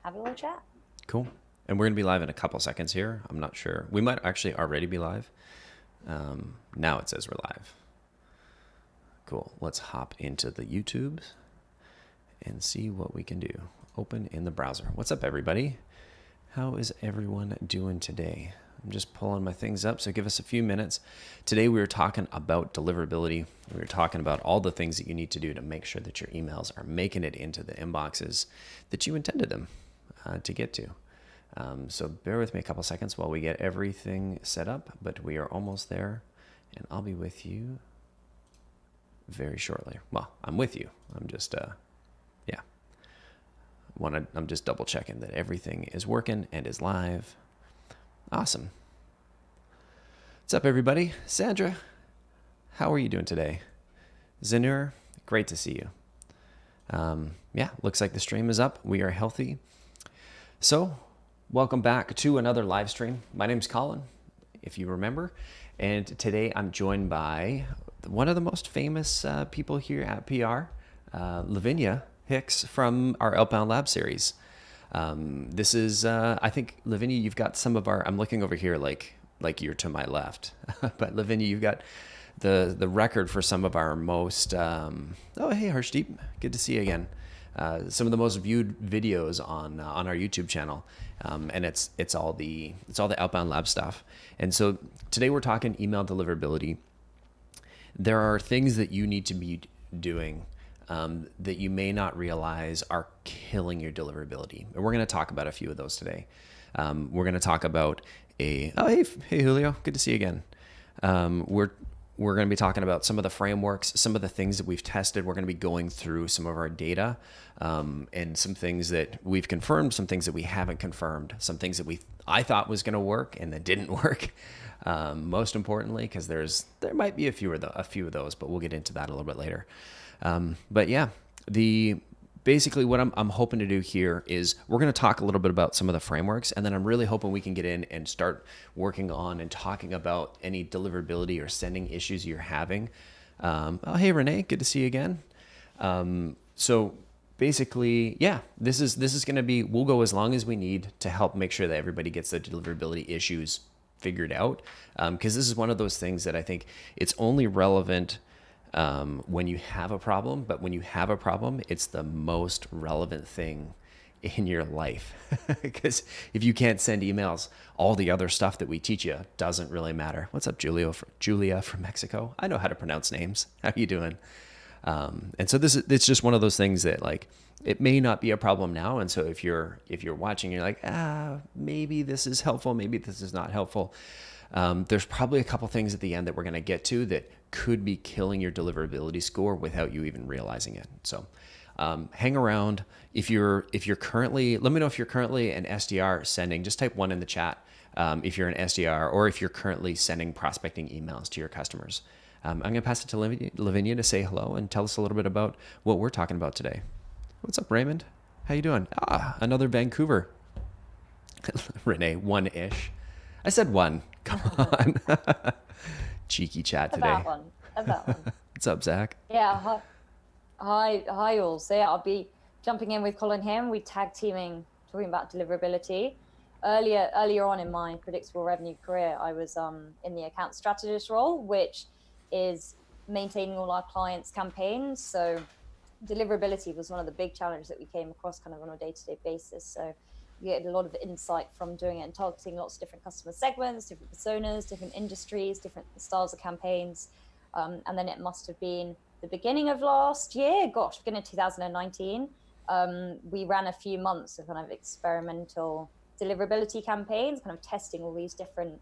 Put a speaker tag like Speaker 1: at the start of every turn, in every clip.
Speaker 1: have a little chat.
Speaker 2: Cool. And we're going to be live in a couple seconds here. I'm not sure. We might actually already be live. Now it says we're live. Cool. Let's hop into the YouTubes and see what we can do. Open in the browser. What's up, everybody? How is everyone doing today? I'm just pulling my things up, so give us a few minutes. Today we were talking about deliverability. We were talking about all the things that you need to do to make sure that your emails are making it into the inboxes that you intended them to get to. So bear with me a couple seconds while we get everything set up, but we are almost there, and I'll be with you very shortly. Well, I'm with you. I'm just, I'm just double checking that everything is working and is live. Awesome. What's up, everybody? Sandra, how are you doing today? Zinur, great to see you. Looks like the stream is up. We are healthy. So, welcome back to another live stream. My name's Colin, if you remember, and today I'm joined by one of the most famous people here at PR, Lavinia Hicks from our Outbound Lab series. This is, I think, Lavinia, you've got some of our, I'm looking over here like you're to my left, but Lavinia, you've got the record for some of our most, hey, Harshdeep, good to see you again. Some of the most viewed videos on our YouTube channel, and it's all the Outbound Lab stuff. And so today we're talking email deliverability. There are things that you need to be doing that you may not realize are killing your deliverability, and we're going to talk about a few of those today. We're going to talk about hey Julio, good to see you again. We're going to be talking about some of the frameworks, some of the things that we've tested. We're going to be going through some of our data and some things that we've confirmed, some things that we haven't confirmed, some things that I thought was going to work and that didn't work. Most importantly, because there might be a few of those, but we'll get into that a little bit later. Basically what I'm hoping to do here is we're going to talk a little bit about some of the frameworks, and then I'm really hoping we can get in and start working on and talking about any deliverability or sending issues you're having. Hey, Renee, good to see you again. So basically, this is going to be, we'll go as long as we need to help make sure that everybody gets the deliverability issues figured out. Because this is one of those things that I think it's only relevant when you have a problem, but when you have a problem, it's the most relevant thing in your life. Because if you can't send emails, all the other stuff that we teach you doesn't really matter. What's up, Julia from Mexico? I know how to pronounce names. How you doing? And so it's just one of those things that, like, it may not be a problem now. And so if you're watching, you're like, maybe this is helpful, maybe this is not helpful. There's probably a couple things at the end that we're going to get to that could be killing your deliverability score without you even realizing it. So hang around. If you're currently, let me know if you're currently an SDR sending, just type 1 in the chat if you're an SDR, or if you're currently sending prospecting emails to your customers. I'm going to pass it to Lavinia to say hello and tell us a little bit about what we're talking about today. What's up, Raymond? How you doing? Another Vancouver. Renee, 1-ish. I said 1. Come on. Cheeky chat today.
Speaker 1: About one.
Speaker 2: What's up, Zach?
Speaker 1: Yeah, hi all. So I'll be jumping in with Colin here. We tag teaming, talking about deliverability. Earlier on in my predictable revenue career, I was in the account strategist role, which is maintaining all our clients' campaigns. So deliverability was one of the big challenges that we came across kind of on a day-to-day basis. So you get a lot of insight from doing it and targeting lots of different customer segments, different personas, different industries, different styles of campaigns. And then it must have been the beginning of last year, beginning of 2019. We ran a few months of kind of experimental deliverability campaigns, kind of testing all these different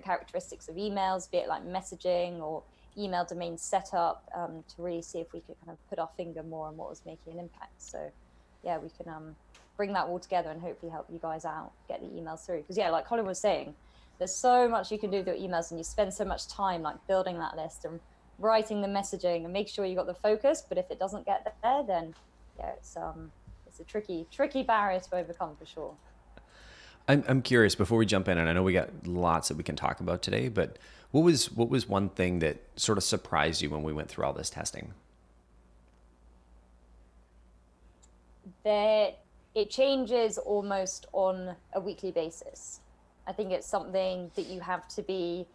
Speaker 1: characteristics of emails, be it like messaging or email domain setup, to really see if we could kind of put our finger more on what was making an impact. So yeah, we can bring that all together and hopefully help you guys out, get the emails through. Because yeah, like Colin was saying, there's so much you can do with your emails, and you spend so much time like building that list and writing the messaging and make sure you got the focus. But if it doesn't get there, then yeah, it's a tricky barrier to overcome for sure.
Speaker 2: I'm curious, before we jump in, and I know we got lots that we can talk about today, but what was one thing that sort of surprised you when we went through all this testing?
Speaker 1: That it changes almost on a weekly basis. I think it's something that you have to be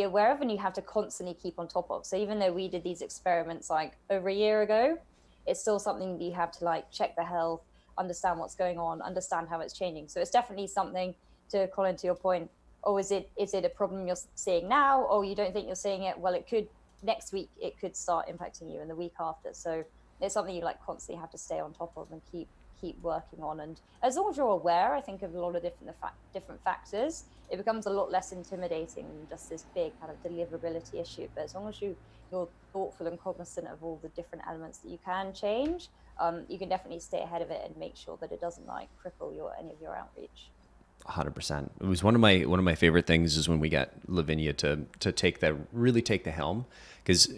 Speaker 1: aware of, and you have to constantly keep on top of. So even though we did these experiments like over a year ago, it's still something that you have to like check the health, understand what's going on, understand how it's changing. So it's definitely something, to Colin, to your point, oh, is it a problem you're seeing now? Oh, you don't think you're seeing it? Well, it could, next week, it could start impacting you, and the week after. So it's something you like constantly have to stay on top of and keep working on. And as long as you're aware, I think, of a lot of different factors, it becomes a lot less intimidating than just this big kind of deliverability issue. But as long as you're thoughtful and cognizant of all the different elements that you can change, you can definitely stay ahead of it and make sure that it doesn't like cripple any of your outreach.
Speaker 2: 100%. It was one of my favorite things is when we got Lavinia to take the helm, because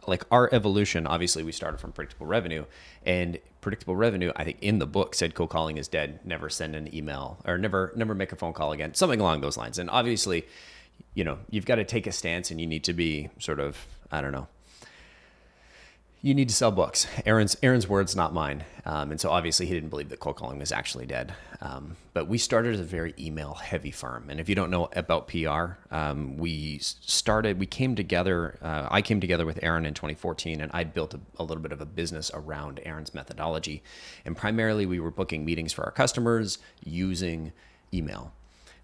Speaker 2: like our evolution, obviously we started from predictable revenue, and predictable revenue, I think in the book said cold calling is dead. Never send an email, or never make a phone call again, something along those lines. And obviously, you've got to take a stance, and you need to be sort of, I don't know, you need to sell books. Aaron's words, not mine. And so obviously he didn't believe that cold calling was actually dead. But we started as a very email heavy firm. And if you don't know about PR, we came together. I came together with Aaron in 2014, and I built a little bit of a business around Aaron's methodology. And primarily we were booking meetings for our customers using email.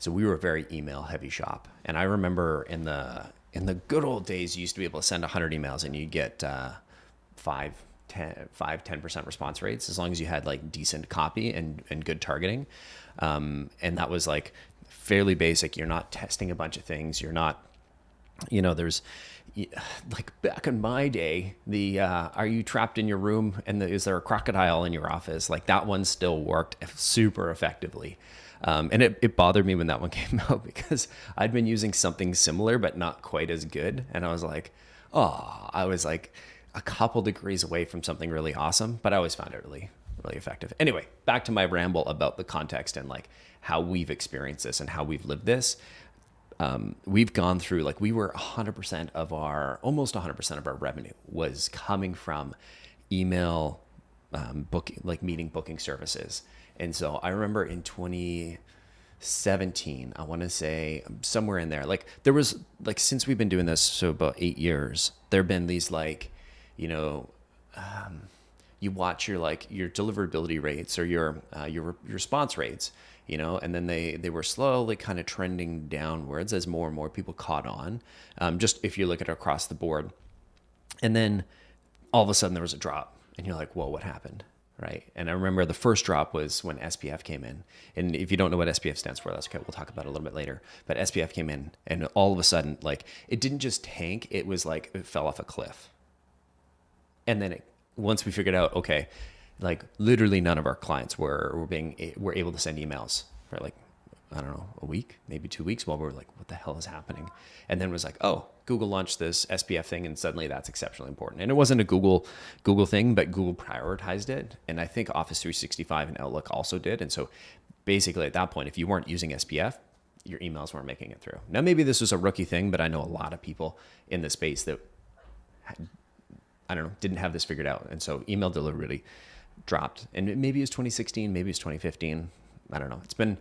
Speaker 2: So we were a very email heavy shop. And I remember in the good old days, you used to be able to send 100 emails and you'd get 10% response rates, as long as you had like decent copy and good targeting. And that was like fairly basic. You're not testing a bunch of things. You're not, there's like back in my day, are you trapped in your room and is there a crocodile in your office? Like that one still worked super effectively. And it bothered me when that one came out, because I'd been using something similar, but not quite as good. And I was like, a couple degrees away from something really awesome, but I always found it really, really effective. Anyway, back to my ramble about the context and like how we've experienced this and how we've lived this. We've gone through, like, we were almost 100% of our revenue was coming from email, booking, like meeting booking services. And so I remember in 2017, I want to say somewhere in there, like there was like, since we've been doing this, so about 8 years, there've been these like, you watch your deliverability rates or your response rates, and then they were slowly kind of trending downwards as more and more people caught on. Just if you look at across the board, and then all of a sudden there was a drop, and you're like, whoa, what happened? Right. And I remember the first drop was when SPF came in. And if you don't know what SPF stands for, that's okay. We'll talk about it a little bit later. But SPF came in, and all of a sudden, like, it didn't just tank. It was like it fell off a cliff. And then once we figured out, okay, like literally none of our clients were able to send emails for like, I don't know, a week, maybe 2 weeks, while we were like, what the hell is happening? And then it was like, oh, Google launched this SPF thing, and suddenly that's exceptionally important. And it wasn't a Google thing, but Google prioritized it. And I think Office 365 and Outlook also did. And so basically at that point, if you weren't using SPF, your emails weren't making it through. Now, maybe this was a rookie thing, but I know a lot of people in the space that didn't have this figured out. And so email delivery dropped. And maybe it was 2016, maybe it was 2015. I don't know. It's been,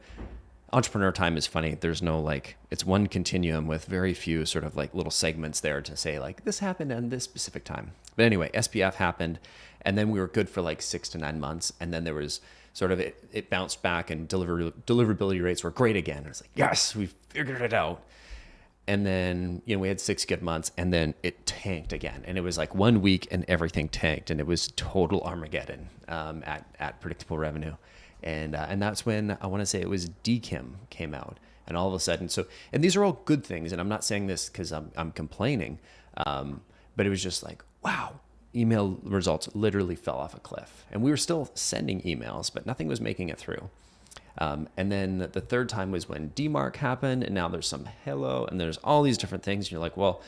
Speaker 2: entrepreneur time is funny. There's no it's one continuum with very few sort of like little segments there to say like, this happened on this specific time. But anyway, SPF happened, and then we were good for like 6 to 9 months. And then there was sort of, it bounced back, and deliverability rates were great again. I was like, yes, we figured it out. And then, we had 6 good months, and then it tanked again. And it was like 1 week and everything tanked, and it was total Armageddon at predictable revenue. And that's when I want to say it was DKIM came out, and all of a sudden, and these are all good things. And I'm not saying this because I'm complaining, but it was just like, wow, email results literally fell off a cliff, and we were still sending emails, but nothing was making it through. And then the third time was when DMARC happened, and now there's some Hello, and there's all these different things. And you're like, well,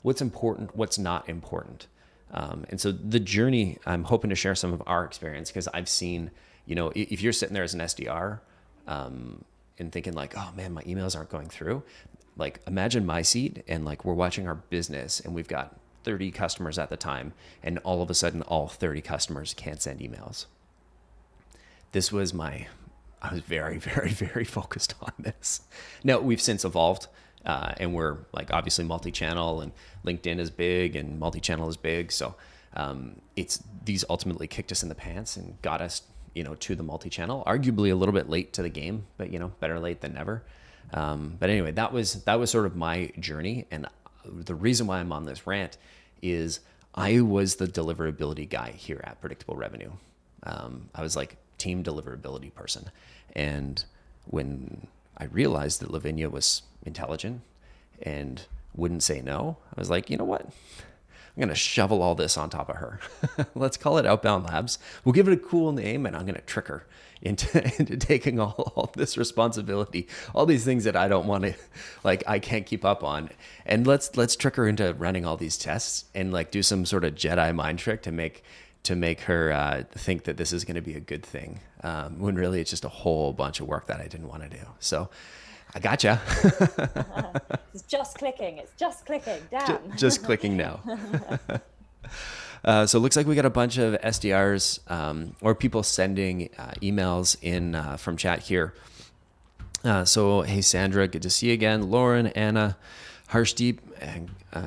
Speaker 2: what's important? What's not important? And so the journey, I'm hoping to share some of our experience, because I've seen, if you're sitting there as an SDR, and thinking like, oh man, my emails aren't going through. Like, imagine my seat, and like we're watching our business, and we've got 30 customers at the time, and all of a sudden all 30 customers can't send emails. this was I was very, very, very focused on this. Now we've since evolved, and we're like obviously multi-channel, and LinkedIn is big and multi-channel is big. So these ultimately kicked us in the pants and got us, to the multi-channel, arguably a little bit late to the game, but better late than never. But anyway, that was sort of my journey. And the reason why I'm on this rant is I was the deliverability guy here at Predictable Revenue. I was like team deliverability person. And when I realized that Lavinia was intelligent and wouldn't say no, I was like, you know what? I'm going to shovel all this on top of her. Let's call it Outbound Labs. We'll give it a cool name, and I'm going to trick her into taking all this responsibility, all these things that I don't want to, like, I can't keep up on. And let's trick her into running all these tests and like do some sort of Jedi mind trick to make her think that this is going to be a good thing, when really it's just a whole bunch of work that I didn't want to do. So I gotcha.
Speaker 1: It's just clicking. Damn.
Speaker 2: Just clicking now. So it looks like we got a bunch of SDRs or people sending emails in from chat here. So, hey, Sandra, good to see you again. Lauren, Anna, Harshdeep,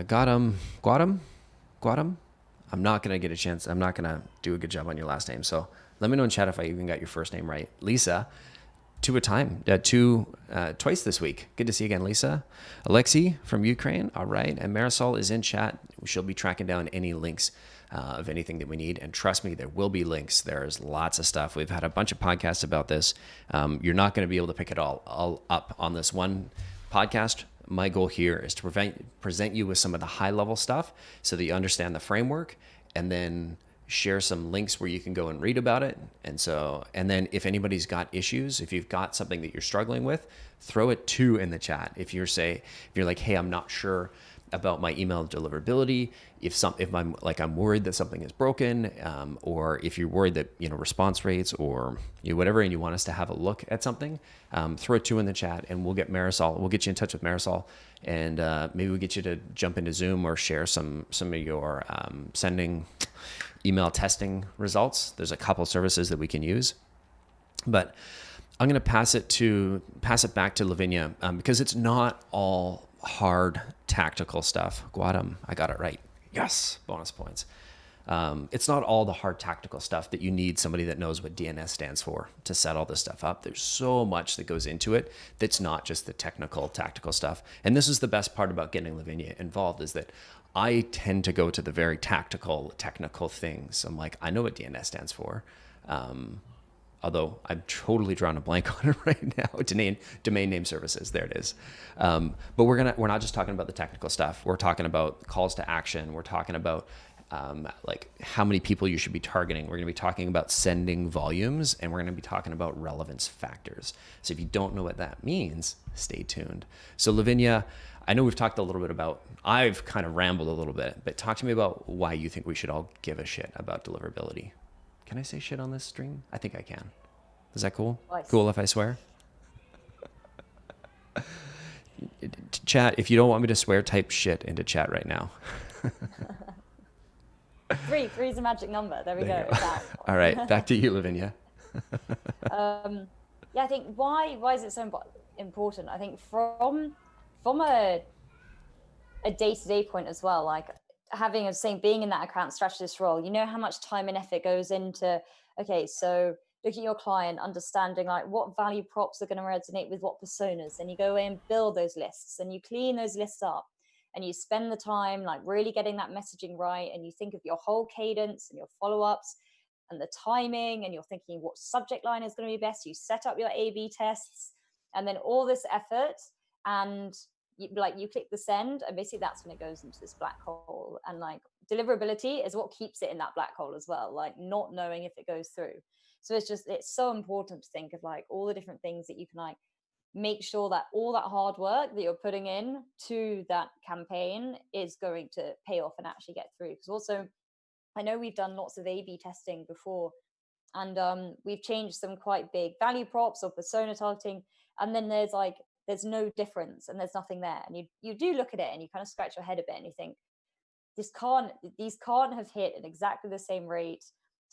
Speaker 2: Gautam. I'm not going to get a chance. I'm not going to do a good job on your last name. So let me know in chat if I even got your first name right. Lisa, twice this week. Good to see you again, Lisa. Alexei from Ukraine. All right. And Marisol is in chat. She'll be tracking down any links of anything that we need. And trust me, there will be links. There's lots of stuff. We've had a bunch of podcasts about this. You're not going to be able to pick it all up on this one podcast. My goal here is to present you with some of the high level stuff so that you understand the framework, and then share some links where you can go and read about it. And then if anybody's got issues, if you've got something that you're struggling with, throw it too in the chat. If you're like, hey, I'm not sure about my email deliverability, if I'm worried that something is broken, or if you're worried that, response rates or whatever, and you want us to have a look at something, throw it too in the chat, and we'll get you in touch with Marisol, and maybe we'll get you to jump into Zoom or share some of your sending email testing results. There's a couple services that we can use, but I'm going to pass it back to Lavinia, because it's not all hard tactical stuff. Guadam, I got it right. Yes, bonus points. It's not all the hard tactical stuff that you need somebody that knows what DNS stands for to set all this stuff up. There's so much that goes into it that's not just the tactical stuff. And this is the best part about getting Lavinia involved, is that I tend to go to the very technical things. I'm like, I know what DNS stands for. Although I'm totally drawing a blank on it right now. Domain name services, there it is. But we're not just talking about the technical stuff. We're talking about calls to action. We're talking about like how many people you should be targeting. We're going to be talking about sending volumes, and we're going to be talking about relevance factors. So if you don't know what that means, stay tuned. So Lavinia, I know we've talked a little bit about, I've kind of rambled a little bit, but talk to me about why you think we should all give a shit about deliverability. Can I say shit on this stream? I think I can. Is that cool?
Speaker 1: Nice.
Speaker 2: Cool if I swear? Chat, if you don't want me to swear, type shit into chat right now.
Speaker 1: Three's a magic number. There we go.
Speaker 2: All right, back to you, Lavinia.
Speaker 1: I think why is it so important? I think from a day-to-day point as well, like being in that account strategist role, how much time and effort goes into, okay, so looking at your client, understanding like what value props are going to resonate with what personas, and you go in and build those lists, and you clean those lists up, and you spend the time like really getting that messaging right, and you think of your whole cadence and your follow-ups and the timing, and you're thinking what subject line is going to be best. You set up your A/B tests, and then all this effort, and you click the send, and basically that's when it goes into this black hole. And like deliverability is what keeps it in that black hole as well, like not knowing if it goes through. So it's so important to think of like all the different things that you can like make sure that all that hard work that you're putting in to that campaign is going to pay off and actually get through. Because also I know we've done lots of A/B testing before, and we've changed some quite big value props or persona targeting, and then there's no difference and there's nothing there, and you do look at it and you kind of scratch your head a bit and you think these can't have hit at exactly the same rate.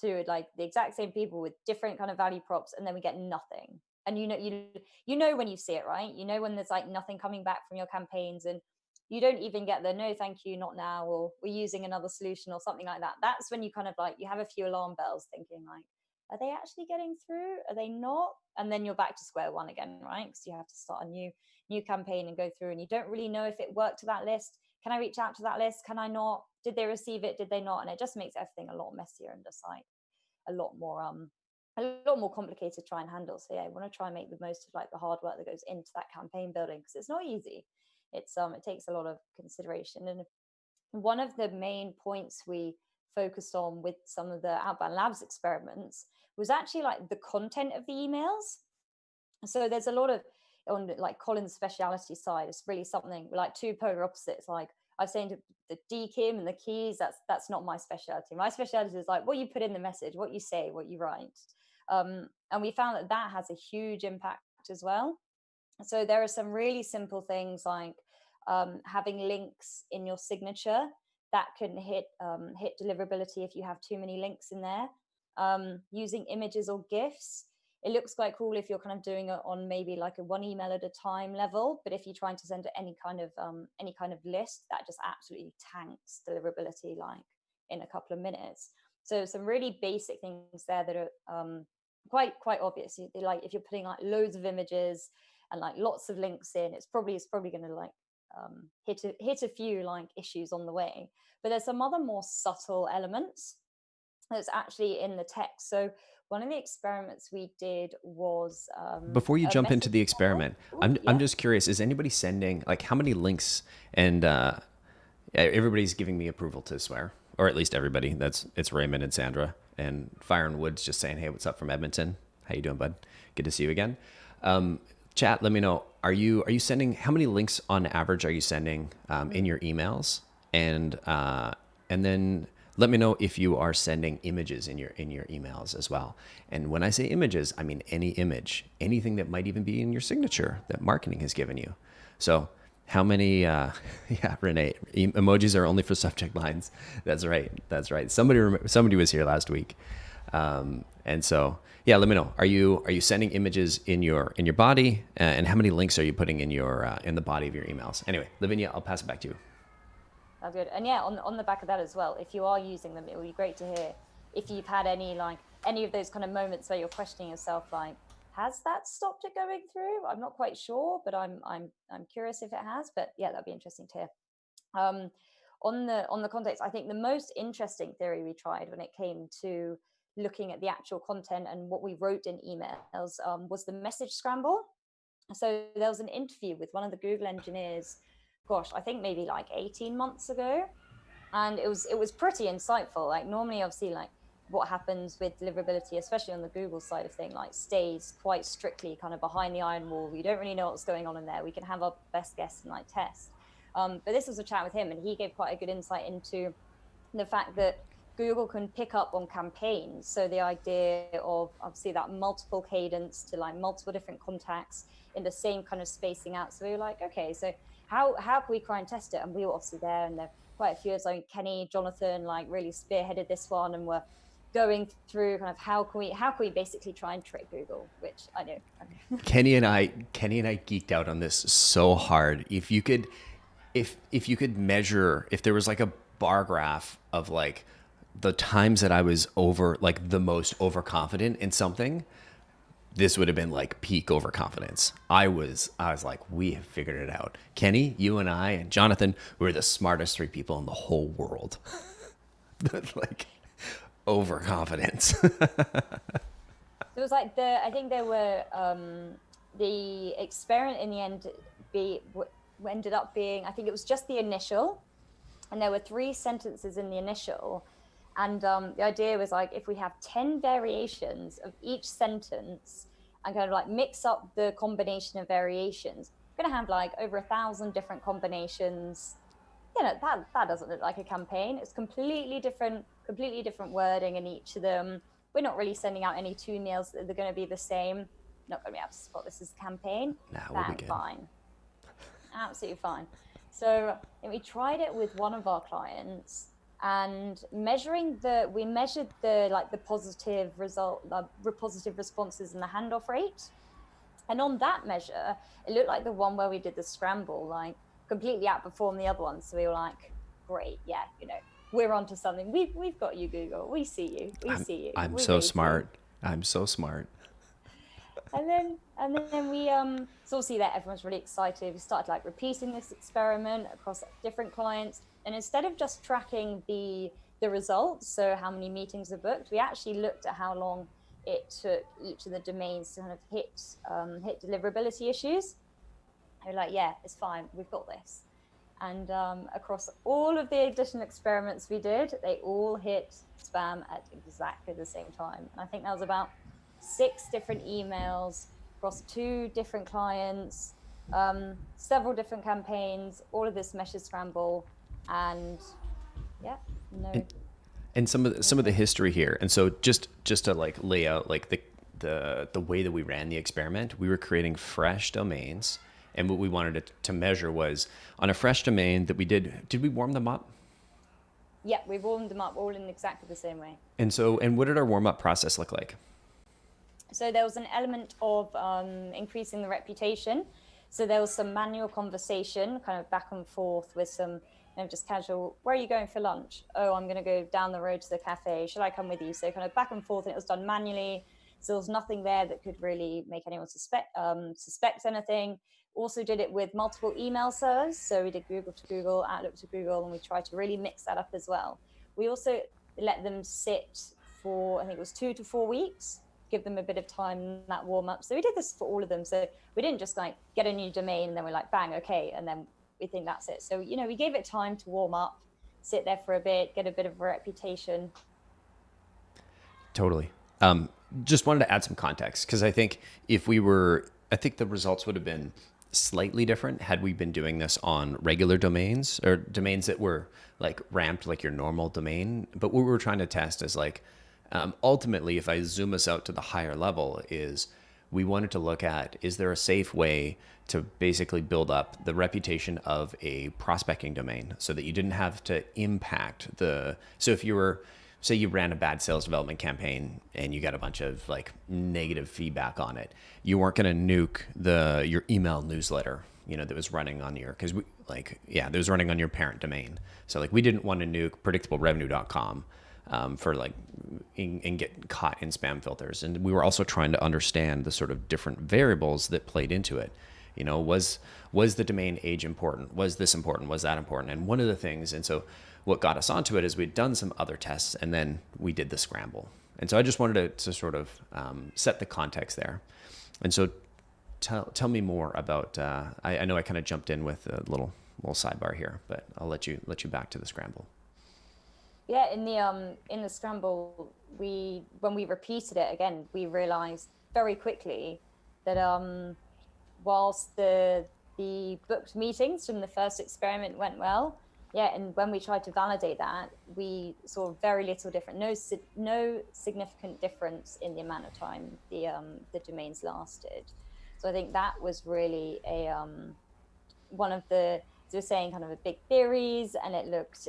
Speaker 1: to like the exact same people with different kind of value props, and then we get nothing. And you know when you see it, right? You know when there's like nothing coming back from your campaigns, and you don't even get the no thank you, not now, or we're using another solution or something like that. That's when you kind of like, you have a few alarm bells thinking like, are they actually getting through, are they not? And then you're back to square one again, right? Because you have to start a new campaign and go through, and you don't really know if it worked to that list. Can I reach out to that list? Can I not? Did they receive it? Did they not? And it just makes everything a lot messier and just like a lot more complicated to try and handle. So yeah, I want to try and make the most of like the hard work that goes into that campaign building, because it's not easy. It's it takes a lot of consideration. And one of the main points we focused on with some of the Outbound Labs experiments was actually like the content of the emails. So there's a lot of, on like Colin's speciality side, it's really something like two polar opposites. Like I've seen the DKIM and the keys, that's not my specialty. My specialty is like what you put in the message, what you say, what you write. And we found that that has a huge impact as well. So there are some really simple things like having links in your signature that can hit deliverability if you have too many links in there. Using images or GIFs. It looks quite cool if you're kind of doing it on maybe like a one email at a time level, but if you're trying to send any kind of list, that just absolutely tanks deliverability like in a couple of minutes. So some really basic things there that are quite obvious. Like if you're putting like loads of images and like lots of links in, it's probably going to like hit a few like issues on the way. But there's some other more subtle elements that's actually in the text. So one of the experiments we did was
Speaker 2: before you jump into the experiment,
Speaker 1: yeah.
Speaker 2: I'm just curious, is anybody sending like how many links? And everybody's giving me approval to swear, or at least everybody. It's Raymond and Sandra and Fire and Woods just saying, hey, what's up from Edmonton? How you doing, bud? Good to see you again. Chat, let me know. Are you sending, how many links on average are you sending in your emails? And then let me know if you are sending images in your emails as well. And when I say images, I mean any image, anything that might even be in your signature that marketing has given you. So how many, yeah, Renee, emojis are only for subject lines. That's right. Somebody was here last week. And so, yeah, let me know. Are you sending images in your body, and how many links are you putting in your in the body of your emails? Anyway, Lavinia, I'll pass it back to you.
Speaker 1: That's good. And yeah, on the back of that as well, if you are using them, it would be great to hear if you've had any of those kind of moments where you're questioning yourself, like, has that stopped it going through? I'm not quite sure, but I'm curious if it has. But yeah, that'd be interesting to hear. On the context, I think the most interesting theory we tried when it came to looking at the actual content and what we wrote in emails was the message scramble. So there was an interview with one of the Google engineers, gosh, I think maybe like 18 months ago. And it was pretty insightful. Like normally, obviously, like what happens with deliverability, especially on the Google side of thing, like stays quite strictly kind of behind the iron wall. We don't really know what's going on in there. We can have our best guess and like test. But this was a chat with him, and he gave quite a good insight into the fact that Google can pick up on campaigns. So the idea of obviously that multiple cadence to like multiple different contacts in the same kind of spacing out. So we were like, okay, so how can we try and test it? And we were obviously there, and there quite a few of us, like Kenny, Jonathan, like really spearheaded this one, and we're going through kind of how can we basically try and trick Google, which I know.
Speaker 2: Kenny and I geeked out on this so hard. If you could measure, if there was like a bar graph of like the times that I was the most overconfident in something, this would have been like peak overconfidence. I was like, we have figured it out. Kenny, you and I and Jonathan, we're the smartest three people in the whole world. Like overconfidence.
Speaker 1: It was like I think there were the experiment in the end ended up being, I think it was just the initial, and there were 3 sentences in the initial. And the idea was like, if we have 10 variations of each sentence and kind of like mix up the combination of variations, we're going to have like over 1,000 different combinations. You know, that doesn't look like a campaign. It's completely different wording in each of them. We're not really sending out any 2 emails that are going to be the same. Not going to be able to spot this as a campaign.
Speaker 2: Nah, we'll be good.
Speaker 1: Fine. Absolutely fine. So we tried it with one of our clients, and we measured the positive result, the positive responses and the handoff rate. And on that measure, it looked like the one where we did the scramble, like completely outperformed the other ones. So we were like, great, yeah, we're onto something. We've got you, Google. We see you. We see you.
Speaker 2: I'm
Speaker 1: We
Speaker 2: so
Speaker 1: raise you.
Speaker 2: smart. I'm so smart.
Speaker 1: And then we so see that everyone's really excited. We started like repeating this experiment across different clients. And instead of just tracking the results, so how many meetings are booked, we actually looked at how long it took each of the domains to kind of hit deliverability issues. They're like, yeah, it's fine, we've got this. And across all of the additional experiments we did, they all hit spam at exactly the same time. And I think that was about 6 different emails across 2 different clients, several different campaigns, all of this Message Scramble, and yeah, no.
Speaker 2: And some of the history here. And so just to like lay out like the way that we ran the experiment, we were creating fresh domains. And what we wanted to measure was on a fresh domain that we did we warm them up?
Speaker 1: Yeah, we warmed them up all in exactly the same way.
Speaker 2: And what did our warm up process look like?
Speaker 1: So there was an element of increasing the reputation. So there was some manual conversation, kind of back and forth with some just casual, where are you going for lunch? Oh, I'm going to go down the road to the cafe. Should I come with you? So kind of back and forth, and it was done manually. So there was nothing there that could really make anyone suspect anything. Also did it with multiple email servers. So we did Google to Google, Outlook to Google, and we tried to really mix that up as well. We also let them sit for, I think it was 2 to 4 weeks, give them a bit of time in that warm up. So we did this for all of them. So we didn't just like get a new domain and then we're like, bang, okay. And then we think that's it. So, we gave it time to warm up, sit there for a bit, get a bit of a reputation.
Speaker 2: Totally. Just wanted to add some context because I think I think the results would have been slightly different had we been doing this on regular domains or domains that were like ramped like your normal domain. But what we were trying to test is like, ultimately, if I zoom us out to the higher level, is we wanted to look at, is there a safe way to basically build up the reputation of a prospecting domain so that you didn't have to impact so if you were, say you ran a bad sales development campaign and you got a bunch of like negative feedback on it, you weren't going to nuke your email newsletter, that was running on that was running on your parent domain. So like we didn't want to nuke predictablerevenue.com for like and get caught in spam filters. And we were also trying to understand the sort of different variables that played into it. Was the domain age important? Was this important? Was that important? And one of the things, and so what got us onto it is we'd done some other tests and then we did the scramble. And so I just wanted to sort of set the context there. And so tell me more about, I know I kind of jumped in with a little sidebar here, but I'll let you back to the scramble.
Speaker 1: Yeah, in the scramble, when we repeated it again, we realized very quickly that whilst the booked meetings from the first experiment went well, and when we tried to validate that, we saw very little different, no significant difference in the amount of time the domains lasted. So I think that was really one of the, as we were saying, kind of a big theories, and it looked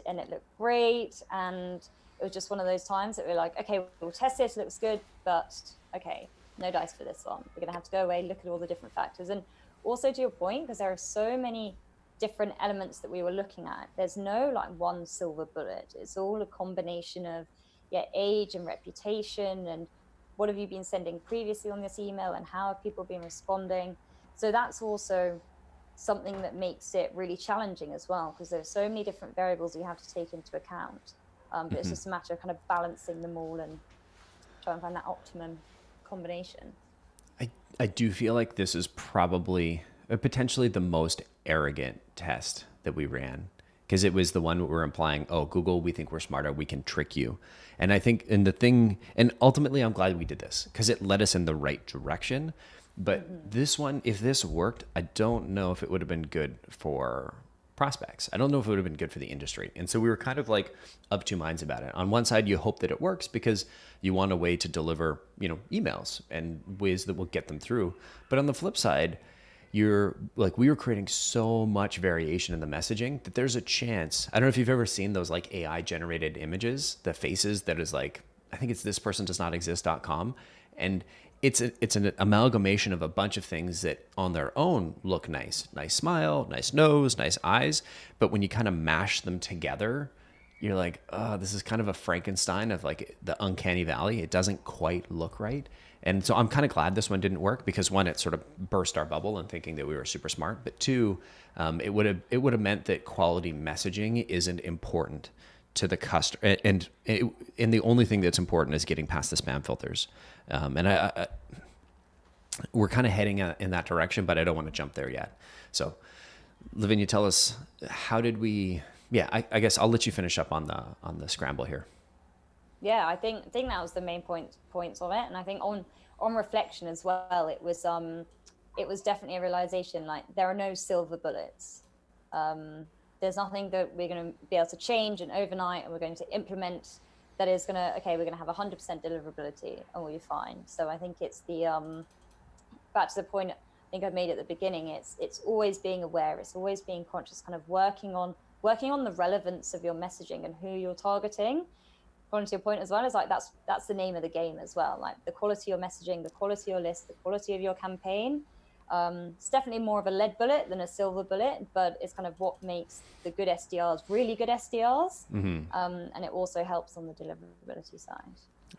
Speaker 1: great, and it was just one of those times that we were like, okay, we'll test it looks good, but okay, no dice for this one. We're gonna have to go away, look at all the different factors. And also to your point, because there are so many different elements that we were looking at, there's no like one silver bullet. It's all a combination of age and reputation, and what have you been sending previously on this email, and how have people been responding. So that's also something that makes it really challenging as well, because there's so many different variables you have to take into account. But it's just a matter of kind of balancing them all and trying to find that optimum combination.
Speaker 2: I do feel like this is probably potentially the most arrogant test that we ran, because it was the one where we're implying, oh, Google, we think we're smarter, we can trick you. And I think and ultimately I'm glad we did this because it led us in the right direction. But this one, if this worked, I don't know if it would have been good for prospects. I don't know if it would have been good for the industry. And so we were kind of like of two minds about it. On one side, you hope that it works because you want a way to deliver, emails and ways that will get them through. But on the flip side, we were creating so much variation in the messaging that there's a chance. I don't know if you've ever seen those like AI generated images, the faces that is like, I think it's this person does not exist.com. And it's an amalgamation of a bunch of things that on their own look nice. Nice smile, nice nose, nice eyes. But when you kind of mash them together, you're like, oh, this is kind of a Frankenstein of like the uncanny valley. It doesn't quite look right. And so I'm kind of glad this one didn't work because one, it sort of burst our bubble and thinking that we were super smart. But two, it would have meant that quality messaging isn't important to the customer, and the only thing that's important is getting past the spam filters. And we're kind of heading in that direction, but I don't want to jump there yet. So, Lavinia, tell us, how did we? Yeah, I guess I'll let you finish up on the scramble here.
Speaker 1: Yeah, I think that was the main points of it, and I think on reflection as well, it was definitely a realization like there are no silver bullets. There's nothing that we're going to be able to change and overnight, and we're going to implement that is going to, okay, we're going to have 100% deliverability and we'll be fine. So I think it's the back to the point I think I made at the beginning. It's always being aware. It's always being conscious, kind of working on the relevance of your messaging and who you're targeting. According to your point as well, is like that's the name of the game as well. Like the quality of your messaging, the quality of your list, the quality of your campaign. It's definitely more of a lead bullet than a silver bullet, but it's kind of what makes the good SDRs really good SDRs. And it also helps on the deliverability side.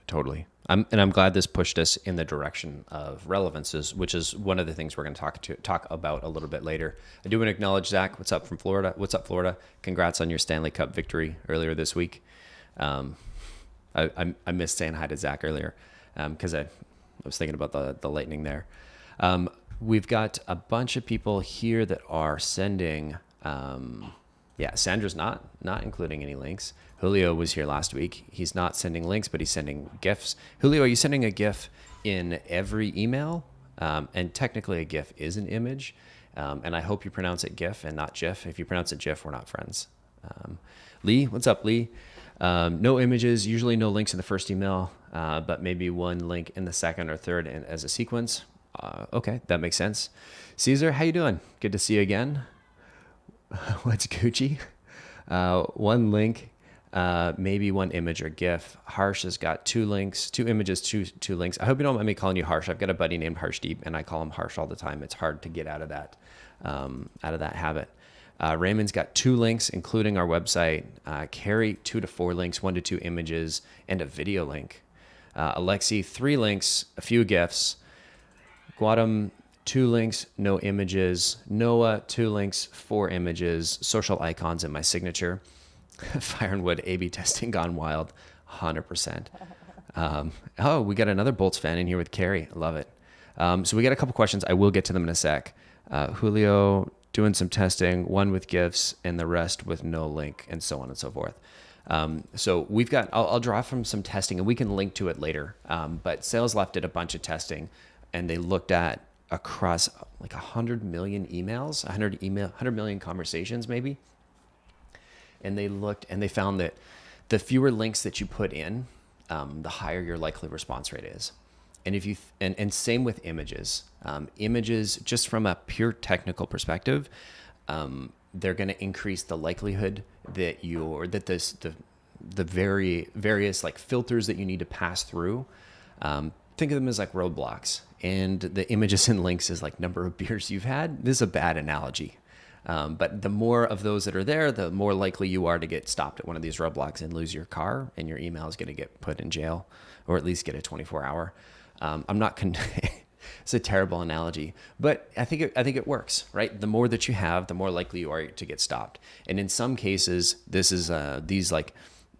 Speaker 2: Totally. I'm glad this pushed us in the direction of relevances, which is one of the things we're going to talk about a little bit later. I do want to acknowledge Zach. What's up from Florida? What's up, Florida? Congrats on your Stanley Cup victory earlier this week. I missed saying hi to Zach earlier because I was thinking about the lightning there. We've got a bunch of people here that are sending. Sandra's not including any links. Julio was here last week. He's not sending links, but he's sending GIFs. Julio, are you sending a GIF in every email? And technically a GIF is an image. And I hope you pronounce it GIF and not GIF. If you pronounce it GIF, we're not friends. Lee, what's up, Lee? No images, usually no links in the first email, but maybe one link in the second or third as a sequence. Okay, that makes sense. Caesar, how you doing? Good to see you again. What's Gucci? One link, maybe one image or GIF. Harsh has got two links, two images, two links. I hope you don't mind me calling you Harsh. I've got a buddy named Harshdeep, and I call him Harsh all the time. It's hard to get out of that habit. Raymond's got two links, including our website. Carrie, 2 to 4 links, 1 to 2 images, and a video link. Alexi, 3 links, a few GIFs. Guadam, 2 links, no images. Noah, 2 links, 4 images, social icons, and my signature. Fire and Wood, A/B testing gone wild, 100%. We got another Bolts fan in here with Carrie. I love it. So we got a couple questions. I will get to them in a sec. Julio, doing some testing, one with GIFs and the rest with no link, and so on and so forth. So we've got, I'll draw from some testing and we can link to it later. But Sales Left did a bunch of testing and they looked at across like 100 million emails, 100 million conversations maybe. And they looked and they found that the fewer links that you put in, the higher your likely response rate is. And if you and same with images. Images, just from a pure technical perspective, they're going to increase the likelihood that the various like filters that you need to pass through. Think of them as like roadblocks, and the images and links is like number of beers you've had. This is a bad analogy. But the more of those that are there, the more likely you are to get stopped at one of these roadblocks and lose your car, and your email is going to get put in jail, or at least get a 24-hour. I'm not. It's a terrible analogy, but I think it works, right? The more that you have, the more likely you are to get stopped. And in some cases, this is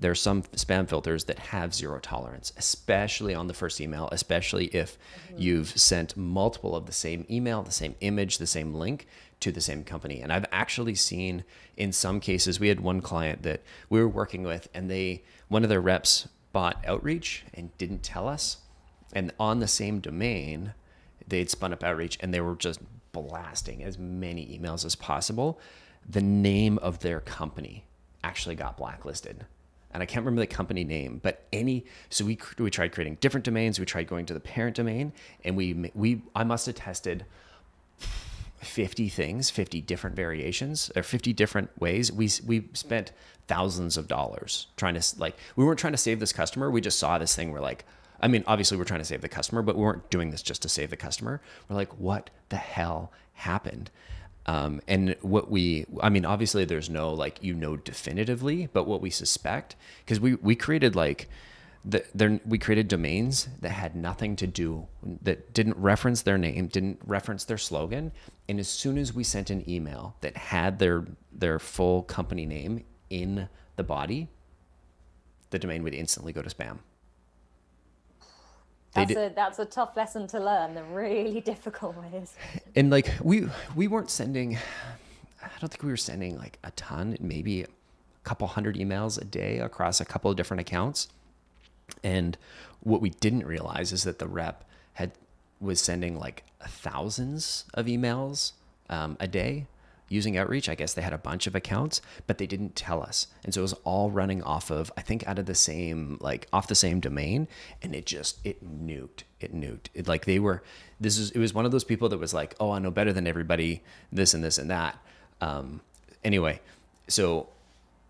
Speaker 2: there are some spam filters that have zero tolerance, especially on the first email, especially if you've sent multiple of the same email, the same image, the same link to the same company. And I've actually seen in some cases, we had one client that we were working with, and one of their reps bought Outreach and didn't tell us. And on the same domain, they'd spun up Outreach and they were just blasting as many emails as possible. The name of their company actually got blacklisted. And I can't remember the company name, but so we tried creating different domains. We tried going to the parent domain, and I must have tested 50 things, 50 different variations, or 50 different ways. We spent thousands of dollars trying to, like, we weren't trying to save this customer. We just saw this thing. We're like, I mean, obviously we're trying to save the customer, but we weren't doing this just to save the customer. We're like, what the hell happened? And I mean, obviously there's no, like, definitively, but what we suspect, because we created like, we created domains that had nothing to do, that didn't reference their name, didn't reference their slogan. And as soon as we sent an email that had their full company name in the body, the domain would instantly go to spam.
Speaker 1: That's a tough lesson to learn, the really difficult ways.
Speaker 2: And like, we weren't sending, I don't think we were sending like a ton, maybe a couple hundred emails a day across a couple of different accounts. And what we didn't realize is that the rep was sending like thousands of emails a day using outreach. I guess they had a bunch of accounts, but they didn't tell us. And so it was all running off of, I think, out of the same, like, off the same domain. And it nuked. It was one of those people that was like, oh, I know better than everybody, this and this and that. Anyway, so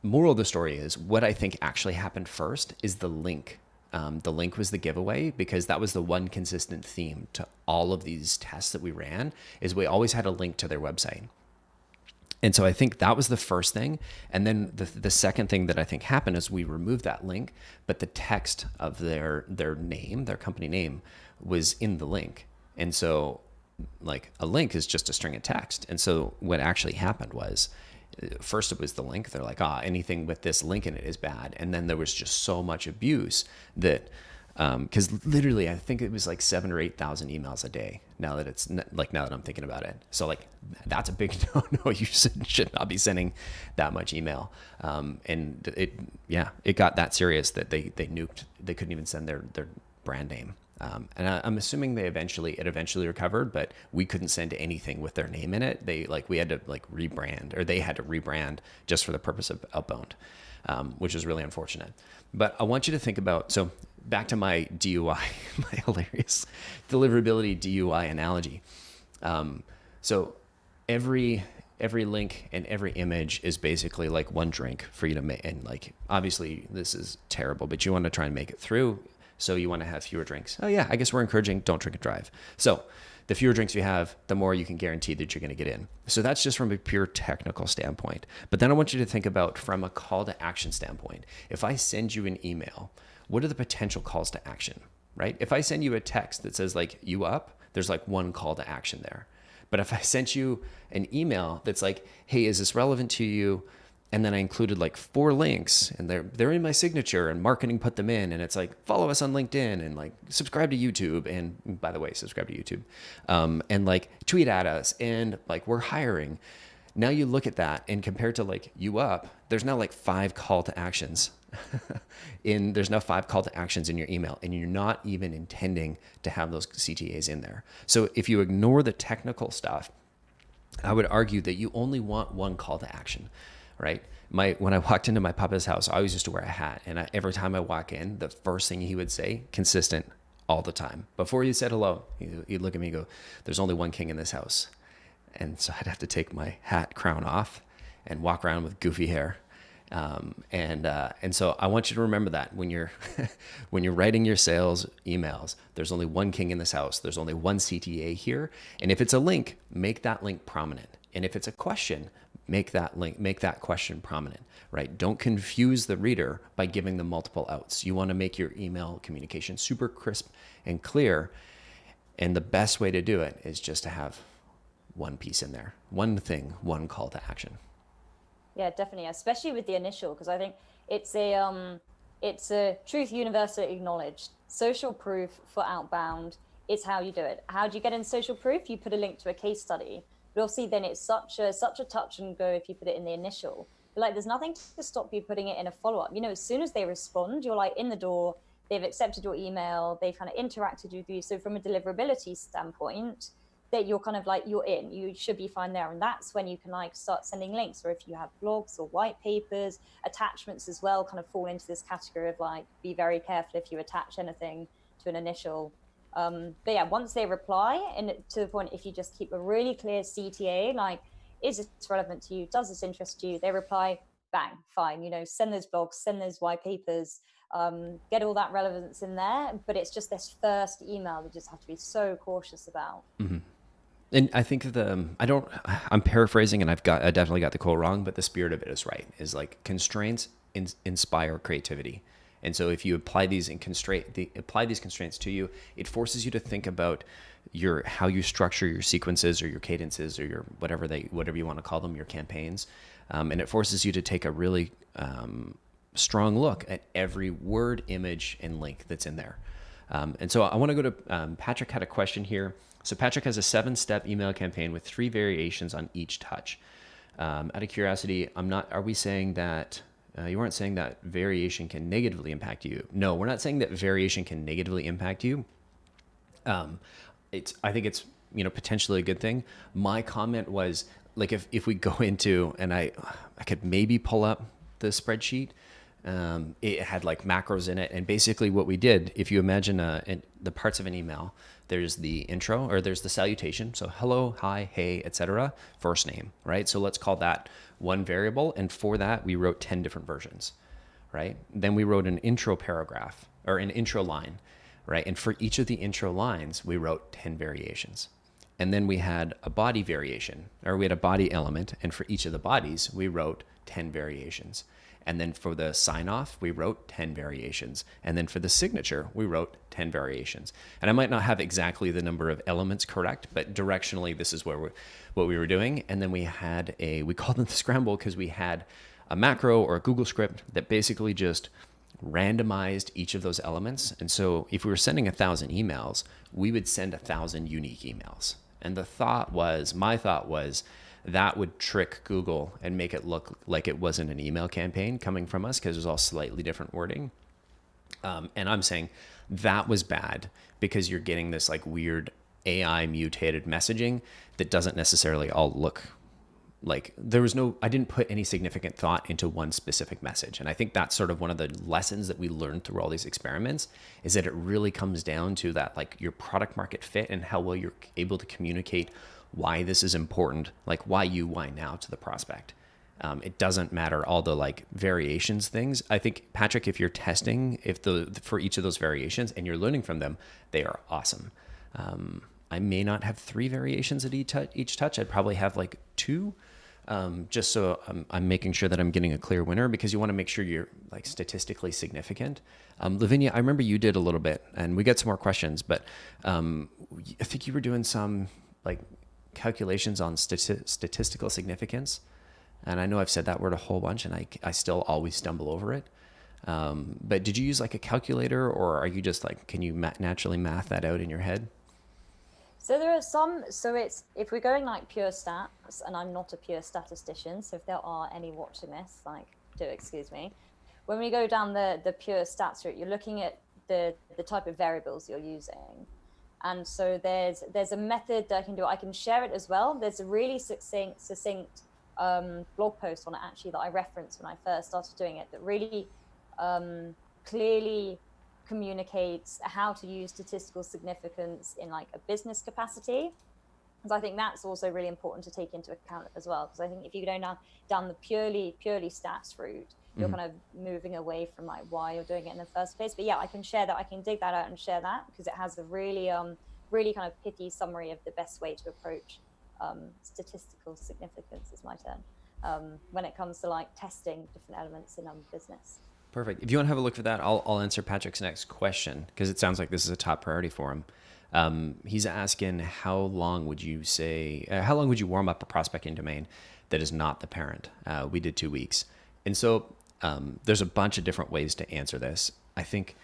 Speaker 2: moral of the story is, what I think actually happened first is the link. The link was the giveaway, because that was the one consistent theme to all of these tests that we ran, is we always had a link to their website. And so I think that was the first thing. And then the second thing that I think happened is we removed that link, but the text of their name, their company name, was in the link. And so, like, a link is just a string of text. And so what actually happened was, first it was the link. They're like, anything with this link in it is bad. And then there was just so much abuse that, because literally I think it was like 7,000 or 8,000 emails a day. Now that I'm thinking about it, so like, that's a big no. You should not be sending that much email. And it got that serious that they nuked. They couldn't even send their brand name. And I'm assuming it eventually recovered, but we couldn't send anything with their name in it. We had to rebrand, or they had to rebrand just for the purpose of outbound, which is really unfortunate. But I want you to think about, so back to my DUI, my hilarious deliverability DUI analogy. So every link and every image is basically like one drink for you to make. And like, obviously this is terrible, but you want to try and make it through. So you want to have fewer drinks. Oh yeah, I guess we're encouraging don't drink and drive. So the fewer drinks you have, the more you can guarantee that you're going to get in. So that's just from a pure technical standpoint. But then I want you to think about from a call to action standpoint. If I send you an email, what are the potential calls to action, right? If I send you a text that says like, you up, there's like one call to action there. But if I sent you an email that's like, hey, is this relevant to you? And then I included like 4 links, and they're in my signature, and marketing put them in, and it's like, follow us on LinkedIn, and like subscribe to YouTube, and by the way, subscribe to YouTube, and like tweet at us, and like, we're hiring. Now you look at that, and compared to like you up, there's now like 5 call to actions. There's now 5 call to actions in your email, and you're not even intending to have those CTAs in there. So if you ignore the technical stuff, I would argue that you only want one call to action. Right? When I walked into my papa's house, I always used to wear a hat. And every time I walk in, the first thing he would say, consistent all the time, before he said hello, he'd look at me and go, there's only one king in this house. And so I'd have to take my hat crown off and walk around with goofy hair. And so I want you to remember that when you're writing your sales emails, there's only one king in this house. There's only one CTA here. And if it's a link, make that link prominent. And if it's a question, make that question prominent, right? Don't confuse the reader by giving them multiple outs. You want to make your email communication super crisp and clear. And the best way to do it is just to have one piece in there, one thing, one call to action.
Speaker 1: Yeah, definitely, especially with the initial, because I think it's a truth universally acknowledged. Social proof for outbound is how you do it. How do you get in social proof? You put a link to a case study. But obviously then it's such a touch and go if you put it in the initial. But like, there's nothing to stop you putting it in a follow-up. As soon as they respond, you're like in the door, they've accepted your email, they've kind of interacted with you. So from a deliverability standpoint, that you're kind of like, you're in, you should be fine there. And that's when you can like start sending links, or if you have blogs or white papers, attachments as well kind of fall into this category of like, be very careful if you attach anything to an initial. But yeah, once they reply, and to the point, if you just keep a really clear CTA, like, is this relevant to you? Does this interest you? They reply, bang, fine. Send those blogs, send those white papers, get all that relevance in there. But it's just this first email that you just have to be so cautious about.
Speaker 2: Mm-hmm. And I think I'm paraphrasing, and I definitely got the quote wrong, but the spirit of it is right. Is like constraints inspire creativity. And so if you apply these constraints to you, it forces you to think about how you structure your sequences or your cadences or your whatever you want to call them, your campaigns. And it forces you to take a really strong look at every word, image, and link that's in there. And so I want to go to Patrick had a question here. So Patrick has a 7-step email campaign with 3 variations on each touch. Out of curiosity, are we saying that you weren't saying that variation can negatively impact you? No, we're not saying that variation can negatively impact you. I think it's potentially a good thing. My comment was like if we go into, and I could maybe pull up the spreadsheet. It had like macros in it, and basically what we did, if you imagine the parts of an email, there's the intro, or there's the salutation, so hello, hi, hey, etc., first name, right? So let's call that one variable, and for that we wrote 10 different versions, right? Then we wrote an intro paragraph, or an intro line, right? And for each of the intro lines we wrote 10 variations. And then we had a body variation, or we had a body element, and for each of the bodies we wrote 10 variations. And then for the sign off, we wrote 10 variations. And then for the signature, we wrote 10 variations. And I might not have exactly the number of elements correct, but directionally, this is what we were doing. And then we called it the scramble because we had a macro or a Google script that basically just randomized each of those elements. And so if we were sending 1,000 emails, we would send 1,000 unique emails. And my thought was, that would trick Google and make it look like it wasn't an email campaign coming from us because it was all slightly different wording. And I'm saying that was bad because you're getting this like weird AI mutated messaging that doesn't necessarily all look like I didn't put any significant thought into one specific message. And I think that's sort of one of the lessons that we learned through all these experiments, is that it really comes down to that, like your product market fit and how well you're able to communicate why this is important, like why now to the prospect. It doesn't matter all the like variations things. I think, Patrick, if you're testing for each of those variations and you're learning from them, they are awesome. I may not have 3 variations at each touch. I'd probably have like 2, just so I'm making sure that I'm getting a clear winner, because you want to make sure you're like statistically significant. Lavinia, I remember you did a little bit, and we got some more questions, but I think you were doing some like calculations on statistical significance. And I know I've said that word a whole bunch, and I still always stumble over it. But did you use like a calculator, or are you just like, can you naturally math that out in your head?
Speaker 1: So there are some, it's, if we're going like pure stats, and I'm not a pure statistician, so if there are any watching this, like, do excuse me. When we go down the pure stats route, you're looking at the type of variables you're using. And so there's a method that I can do. I can share it as well. There's a really succinct blog post on it actually that I referenced when I first started doing it, that really clearly communicates how to use statistical significance in like a business capacity. Because I think that's also really important to take into account as well. Because I think if you go down the purely stats route, you're kind of moving away from like why you're doing it in the first place. But yeah, I can share that. I can dig that out and share that, because it has a really really kind of pithy summary of the best way to approach statistical significance, is my term, when it comes to like testing different elements in business.
Speaker 2: Perfect. If you want to have a look for that, I'll answer Patrick's next question, because it sounds like this is a top priority for him. He's asking, how long would you warm up a prospecting domain that is not the parent? We did 2 weeks. And so there's a bunch of different ways to answer this. I think,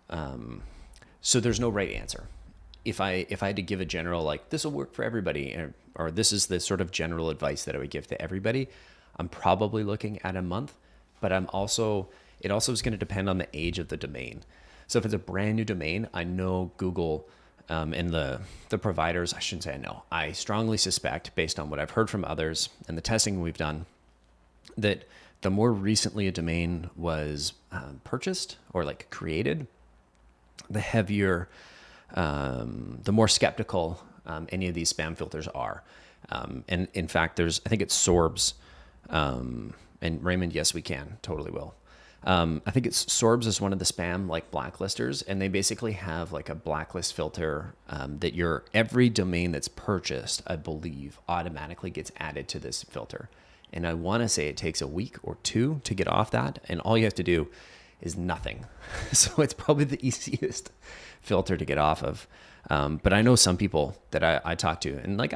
Speaker 2: so there's no right answer. If I had to give a general, like, this will work for everybody, or this is the sort of general advice that I would give to everybody, I'm probably looking at a month, but it also is going to depend on the age of the domain. So if it's a brand new domain, I know Google and the providers, I shouldn't say I know, I strongly suspect, based on what I've heard from others and the testing we've done, that the more recently a domain was purchased or like created, the heavier the more skeptical any of these spam filters are. And in fact, I think it's Sorbs, and Raymond, yes, we can, totally will. I think it's Sorbs is one of the spam like blacklisters, and they basically have like a blacklist filter that every domain that's purchased, I believe, automatically gets added to this filter. And I want to say it takes a week or two to get off that, and all you have to do is nothing. So it's probably the easiest filter to get off of. But I know some people that I talk to, and like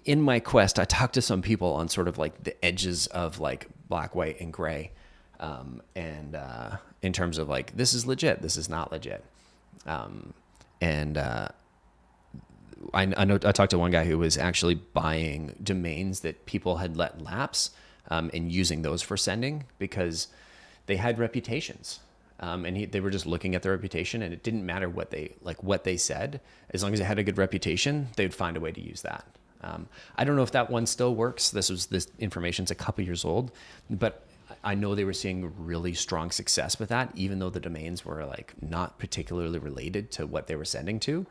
Speaker 2: in my quest, I talked to some people on sort of like the edges of like black, white, and gray. And in terms of like, this is legit, this is not legit. I know I talked to one guy who was actually buying domains that people had let lapse, and using those for sending because they had reputations. And they were just looking at their reputation, and it didn't matter what they said, as long as it had a good reputation, they'd find a way to use that. I don't know if that one still works. This information's a couple years old, but I know they were seeing really strong success with that, even though the domains were like not particularly related to what they were sending to.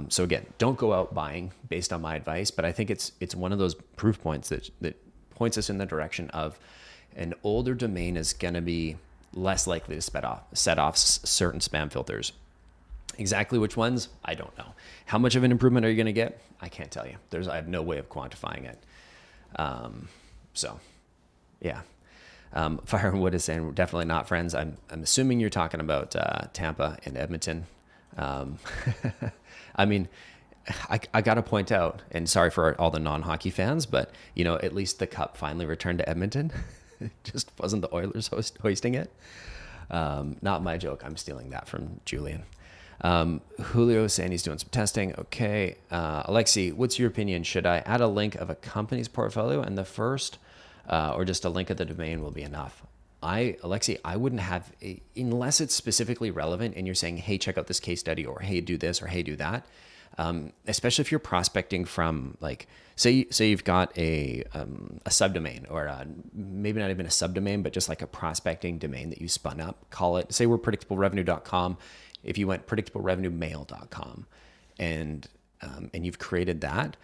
Speaker 2: So again, don't go out buying based on my advice, but I think it's one of those proof points that points us in the direction of an older domain is going to be less likely to set off certain spam filters. Exactly which ones, I don't know. How much of an improvement are you going to get? I can't tell you. I have no way of quantifying it. So, yeah. Fire and Wood is saying, we're definitely not friends. I'm assuming you're talking about Tampa and Edmonton. I mean, I got to point out, and sorry for all the non-hockey fans, but at least the cup finally returned to Edmonton. It just wasn't the Oilers hoisting it. Not my joke. I'm stealing that from Julian. Julio is saying he's doing some testing. Okay. Alexi, what's your opinion? Should I add a link of a company's portfolio and the first, or just a link of the domain will be enough? Alexi, I wouldn't have, unless it's specifically relevant and you're saying, hey, check out this case study, or hey, do this, or hey, do that. Especially if you're prospecting from like, say you've got a subdomain, or maybe not even a subdomain, but just like a prospecting domain that you spun up. Call it, say we're predictablerevenue.com. If you went predictablerevenuemail.com and you've created that,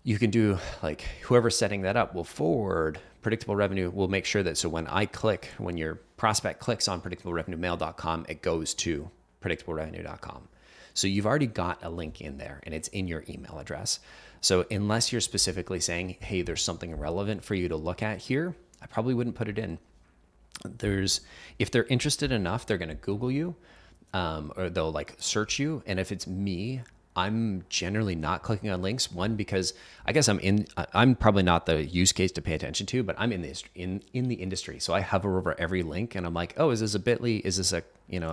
Speaker 2: you can do like whoever's setting that up will forward predictable revenue. Will make sure that, so when your prospect clicks on predictablerevenuemail.com, it goes to predictablerevenue.com. So you've already got a link in there and it's in your email address. So unless you're specifically saying, hey, there's something relevant for you to look at here, I probably wouldn't put it in. If they're interested enough, they're going to Google you, or they'll like search you. And if it's me, I'm generally not clicking on links. One, because I guess I'm probably not the use case to pay attention to, but I'm in the industry. So I hover over every link and I'm like, oh, is this a bit.ly? Is this a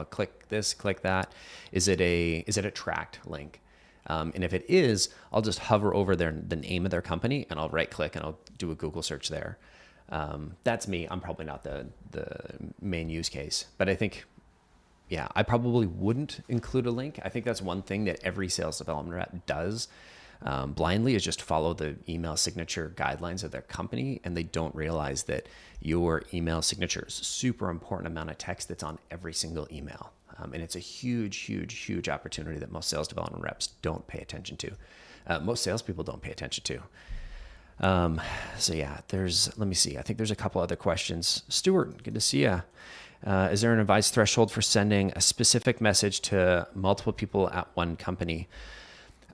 Speaker 2: click this, click that? Is it a tracked link? And if it is, I'll just hover over the name of their company and I'll right click and I'll do a Google search there. That's me. I'm probably not the main use case, but I think, yeah, I probably wouldn't include a link. I think that's one thing that every sales development rep does blindly, is just follow the email signature guidelines of their company, and they don't realize that your email signature is a super important amount of text that's on every single email. And it's a huge, huge, huge opportunity that most sales development reps don't pay attention to. Most salespeople don't pay attention to. So yeah, let me see. I think there's a couple other questions. Stuart, good to see you. Is there an advice threshold for sending a specific message to multiple people at one company?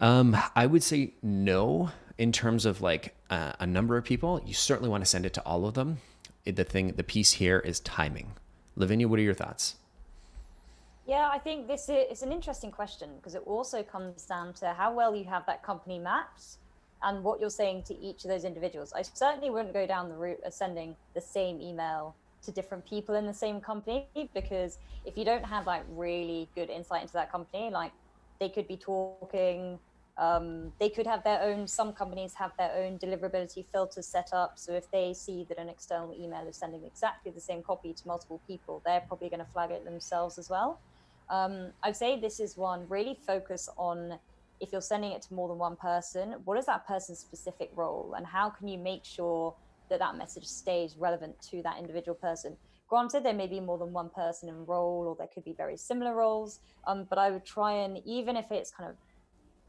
Speaker 2: I would say no, in terms of like a number of people. You certainly want to send it to all of them. The piece here is timing. Lavinia, what are your thoughts?
Speaker 1: Yeah, I think it's an interesting question, because it also comes down to how well you have that company mapped and what you're saying to each of those individuals. I certainly wouldn't go down the route of sending the same email to different people in the same company, because if you don't have like really good insight into that company, like they could be talking, they could have some companies have their own deliverability filters set up. So if they see that an external email is sending exactly the same copy to multiple people, they're probably going to flag it themselves as well. I'd say this is one, really focus on, if you're sending it to more than one person, what is that person's specific role, and how can you make sure that message stays relevant to that individual person? Granted, there may be more than one person in role, or there could be very similar roles. But I would try and, even if it's kind of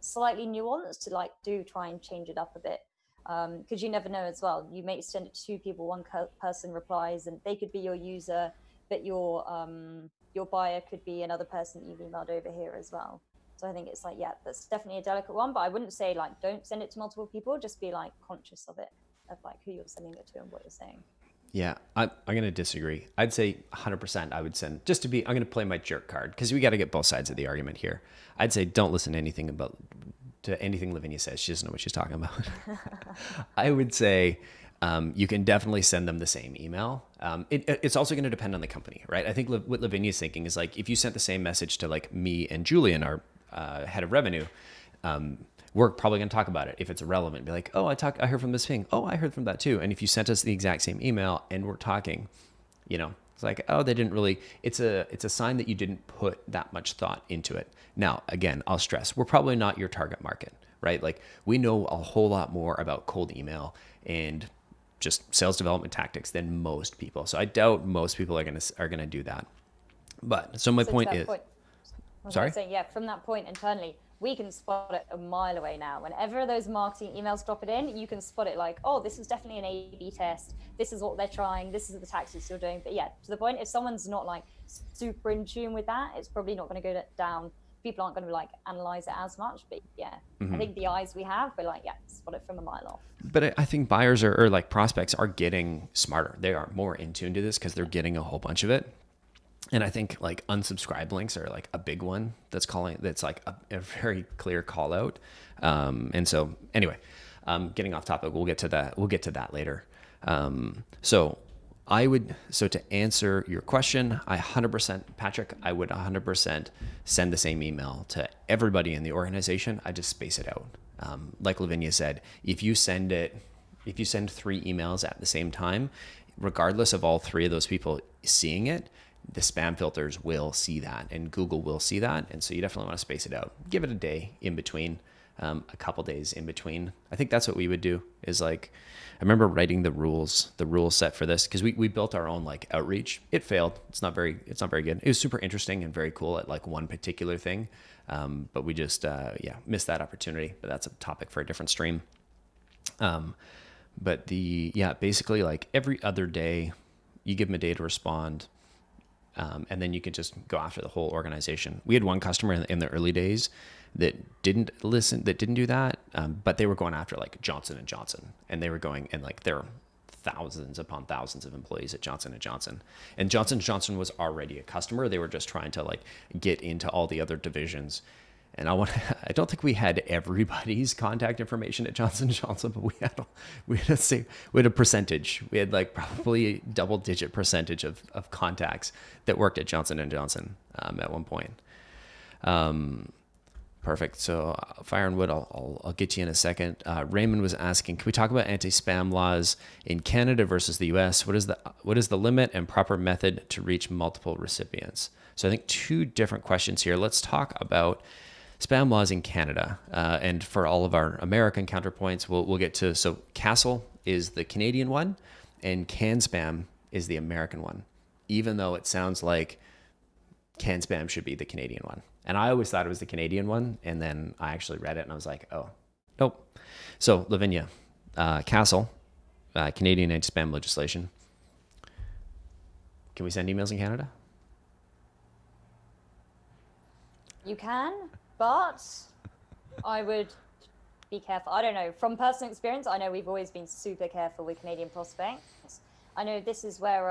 Speaker 1: slightly nuanced, to like try and change it up a bit. Because you never know as well. You may send it to two people, one person replies, and they could be your user, but your buyer could be another person that you've emailed over here as well. So I think it's like, yeah, that's definitely a delicate one, but I wouldn't say like don't send it to multiple people. Just be like conscious of it, of like who you're sending it to and what you're saying.
Speaker 2: Yeah, I'm going to disagree. I'd say 100% I would send, just to be, I'm going to play my jerk card because we got to get both sides of the argument here. I'd say don't listen to anything Lavinia says. She doesn't know what she's talking about. I would say you can definitely send them the same email. It's also going to depend on the company, right? I think what Lavinia's thinking is like, if you sent the same message to like me and Julian, our head of revenue, we're probably going to talk about it if it's relevant. Be like, oh, I heard from this thing. Oh, I heard from that too. And if you sent us the exact same email and we're talking, it's like, oh, they didn't really. It's a sign that you didn't put that much thought into it. Now, again, I'll stress, we're probably not your target market, right? Like we know a whole lot more about cold email and just sales development tactics than most people. So I doubt most people are gonna do that. But so my point is, sorry.
Speaker 1: Saying, yeah, from that point internally, we can spot it a mile away now. Whenever those marketing emails drop it in, you can spot it like, oh, this is definitely an A/B test. This is what they're trying. This is the tactics you're doing. But yeah, to the point, if someone's not like super in tune with that, it's probably not going to go down. People aren't going to like analyze it as much. But yeah, I think the eyes we have, we're like, yeah, spot it from a mile off.
Speaker 2: But I think buyers or like prospects are getting smarter. They are more in tune to this because they're getting a whole bunch of it. And I think like unsubscribe links are like a big one that's like a very clear call out. And so anyway, getting off topic, we'll get to that later. So to answer your question, Patrick, I would 100% send the same email to everybody in the organization. I just space it out. Like Lavinia said, if you send 3 emails at the same time, regardless of all 3 of those people seeing it, the spam filters will see that and Google will see that. And so you definitely want to space it out. Give it a day in between, a couple days in between. I think that's what we would do is like, I remember writing the rules set for this because we built our own like outreach. It failed. It's not very good. It was super interesting and very cool at like one particular thing. But we just, missed that opportunity, but that's a topic for a different stream. But basically like every other day you give them a day to respond. And then you can just go after the whole organization. We had one customer in the early days that didn't do that, but they were going after like Johnson & Johnson, and they were going, and like there are thousands upon thousands of employees at Johnson & Johnson. And Johnson & Johnson was already a customer. They were just trying to like get into all the other divisions. And I don't think we had everybody's contact information at Johnson & Johnson, but we had a percentage. We had like probably a double-digit percentage of contacts that worked at Johnson & Johnson at one point. Perfect. So Fire and Wood, I'll get you in a second. Raymond was asking, can we talk about anti-spam laws in Canada versus the US? What is the limit and proper method to reach multiple recipients? So I think 2 different questions here. Let's talk about spam laws in Canada. And for all of our American counterpoints, we'll get to, so CASL is the Canadian one and CAN-SPAM is the American one, even though it sounds like CAN-SPAM should be the Canadian one. And I always thought it was the Canadian one. And then I actually read it and I was like, oh, nope. So Lavinia, CASL, Canadian anti-spam legislation. Can we send emails in Canada?
Speaker 1: You can, but I would be careful. I don't know. From personal experience, I know we've always been super careful with Canadian prospects. I know this is where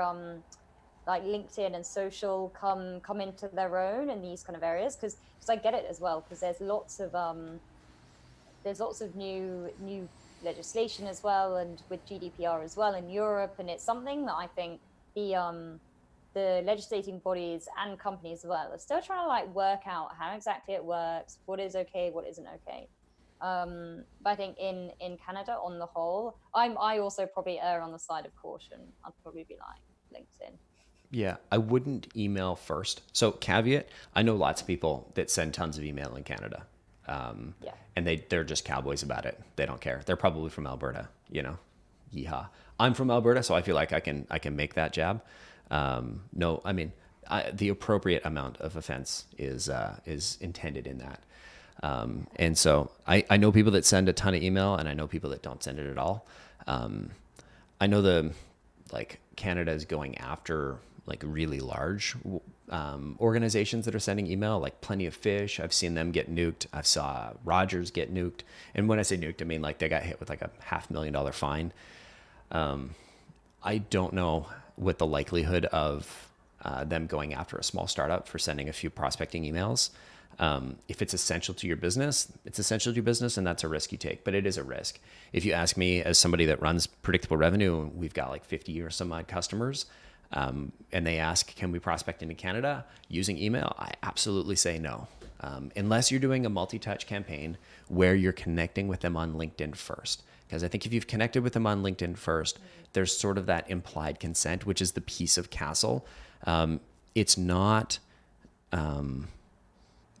Speaker 1: like LinkedIn and social come into their own in these kind of areas, because I get it as well, because there's lots of new legislation as well, and with GDPR as well in Europe, and it's something that I think the legislating bodies and companies as well are still trying to like work out how exactly it works, what is okay, what isn't okay. But I think in Canada on the whole, I also probably err on the side of caution. I'd probably be like LinkedIn.
Speaker 2: Yeah, I wouldn't email first. So caveat, I know lots of people that send tons of email in Canada. And they're just cowboys about it. They don't care. They're probably from Alberta, Yeehaw. I'm from Alberta, so I feel like I can make that jab. No, I mean, the appropriate amount of offense is intended in that. And so I know people that send a ton of email, and I know people that don't send it at all. I know like Canada is going after like really large organizations that are sending email, like Plenty of Fish. I've seen them get nuked. I saw Rogers get nuked. And when I say nuked, I mean like they got hit with like a $500,000 fine. I don't know what the likelihood of them going after a small startup for sending a few prospecting emails. If it's essential to your business, it's essential to your business, and that's a risk you take, but it is a risk. If you ask me, as somebody that runs predictable revenue, we've got like 50 or some odd customers, and they ask, can we prospect into Canada using email? I absolutely say no. Unless you're doing a multi-touch campaign where you're connecting with them on LinkedIn first. Because I think if you've connected with them on LinkedIn first, there's sort of that implied consent, which is the piece of castle. It's not,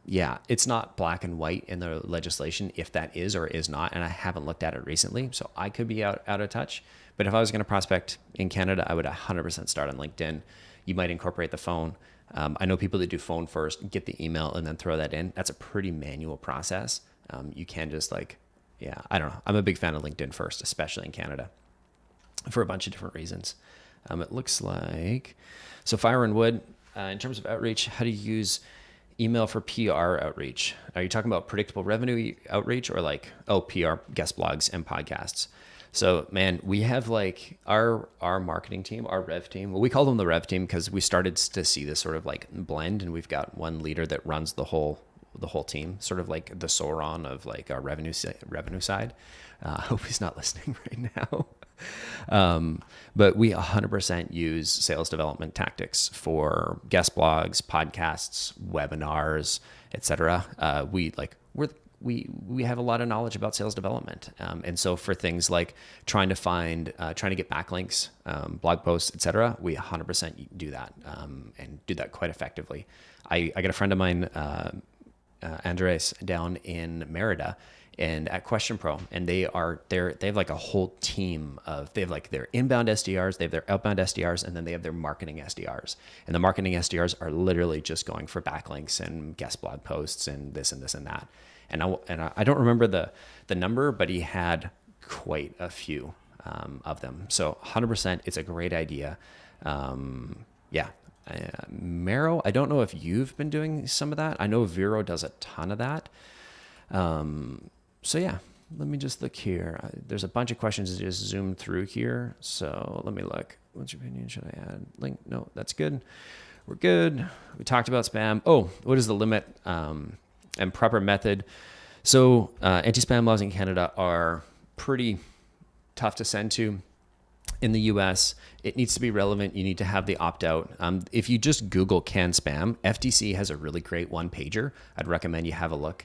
Speaker 2: it's not black and white in the legislation if that is or is not. And I haven't looked at it recently, so I could be out of touch. But if I was going to prospect in Canada, I would 100% start on LinkedIn. You might incorporate the phone. I know people that do phone first, get the email, and then throw that in. That's a pretty manual process. You can just I don't know. I'm a big fan of LinkedIn first, especially in Canada, for a bunch of different reasons. It looks like, so Fire and Wood, in terms of outreach, how do you use email for PR outreach? Are you talking about predictable revenue outreach or PR, guest blogs and podcasts? So man, we have like our marketing team, our rev team. Well, we call them the rev team because we started to see this sort of like blend, and we've got one leader that runs the whole team, sort of like the Sauron of like our revenue side. I hope he's not listening right now. But we 100% use sales development tactics for guest blogs, podcasts, webinars, etc. We have a lot of knowledge about sales development. And so for things like trying to get backlinks, blog posts, etc., we 100% do that, and do that quite effectively. I got a friend of mine, Andres, down in Merida and at Question Pro, and they have like a whole team they have like their inbound SDRs, they have their outbound SDRs, and then they have their marketing SDRs. And the marketing SDRs are literally just going for backlinks and guest blog posts and this and this and that. And I don't remember the number, but he had quite a few of them. So 100%, it's a great idea. Mero, I don't know if you've been doing some of that. I know Vero does a ton of that. Let me just look here. There's a bunch of questions that just zoomed through here. So let me look. What's your opinion? Should I add link? No, that's good. We're good. We talked about spam. Oh, what is the limit and proper method? So anti-spam laws in Canada are pretty tough to send to. In the US, it needs to be relevant. You need to have the opt-out. If you just Google can spam, FTC has a really great one-pager. I'd recommend you have a look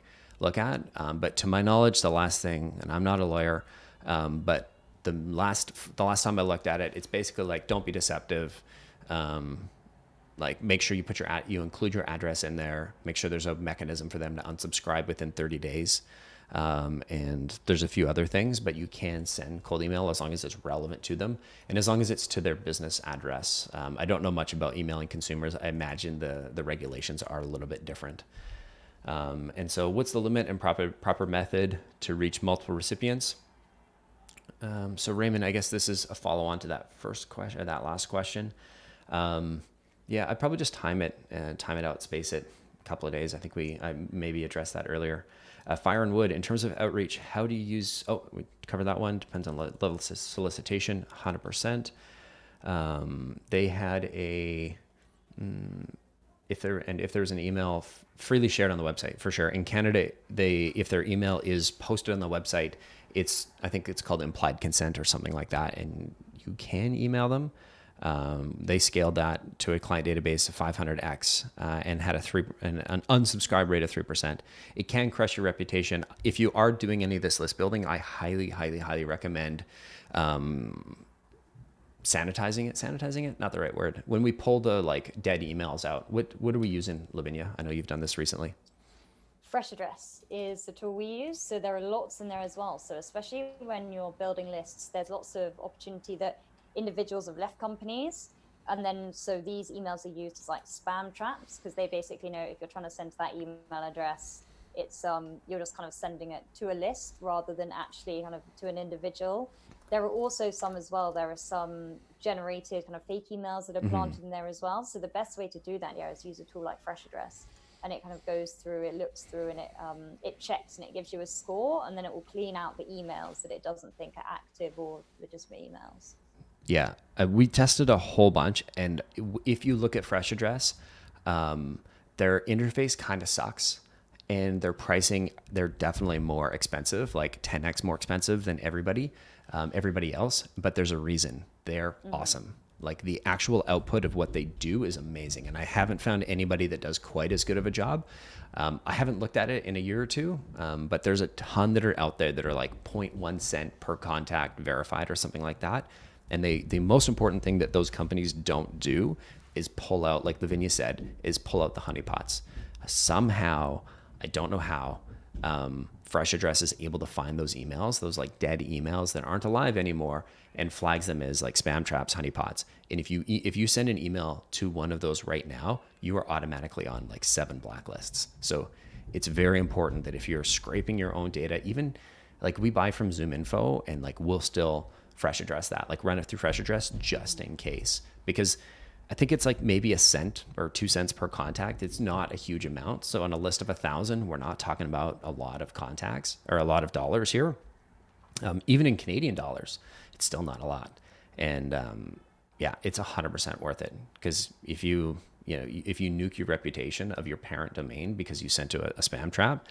Speaker 2: at. But to my knowledge, the last thing, and I'm not a lawyer, but the last time I looked at it, it's basically like, don't be deceptive. Make sure you include your address in there. Make sure there's a mechanism for them to unsubscribe within 30 days. And there's a few other things, but you can send cold email as long as it's relevant to them and as long as it's to their business address. I don't know much about emailing consumers. I imagine the regulations are a little bit different. And so what's the limit and proper method to reach multiple recipients? So Raymond, I guess this is a follow on to that first question, or that last question. I'd probably just time it out, space it a couple of days. I think I maybe addressed that earlier. Fire and Wood, in terms of outreach, how do you use, we covered that one, depends on level of solicitation, 100%. They had if there's an email freely shared on the website, for sure. In Canada, if their email is posted on the website, I think it's called implied consent or something like that, and you can email them. They scaled that to a client database of 500x and had an unsubscribe rate of 3%. It can crush your reputation. If you are doing any of this list building, I highly, highly, highly recommend sanitizing it. Not the right word. When we pull the dead emails out, what are we using, Lavinia? I know you've done this recently.
Speaker 1: Fresh Address is the tool we use. So there are lots in there as well. So especially when you're building lists, there's lots of opportunity that individuals have left companies And then, so these emails are used as like spam traps, because they basically know if you're trying to send to that email address, it's you're just kind of sending it to a list rather than actually kind of to an individual. There are also some as well. There are some generated kind of fake emails that are planted in there as well. So the best way to do that, yeah, is use a tool like Fresh Address, and it kind of goes through, it looks through, and it checks and it gives you a score, and then it will clean out the emails that it doesn't think are active or legitimate emails.
Speaker 2: Yeah, we tested a whole bunch, and if you look at Fresh Address, their interface kind of sucks, and their pricing, they're definitely more expensive, like 10x more expensive than everybody else. But there's a reason. They're awesome. Like the actual output of what they do is amazing, and I haven't found anybody that does quite as good of a job. I haven't looked at it in a year or two, but there's a ton that are out there that are like 0.1 cent per contact verified or something like that. And the most important thing that those companies don't do is pull out, like Lavinia said, is pull out the honeypots. Somehow, I don't know how, Fresh Address is able to find those emails, those like dead emails that aren't alive anymore, and flags them as like spam traps, honeypots. And if you send an email to one of those right now, you are automatically on like 7 blacklists. So it's very important that if you're scraping your own data, even like we buy from ZoomInfo, and like we'll still Fresh Address that, like run it through Fresh Address just in case, because I think it's like maybe 1 cent or 2 cents per contact. It's not a huge amount. So on a list of 1,000, we're not talking about a lot of contacts or a lot of dollars here. Even in Canadian dollars, it's still not a lot. And yeah, it's 100% worth it, because if you nuke your reputation of your parent domain because you sent to a spam trap,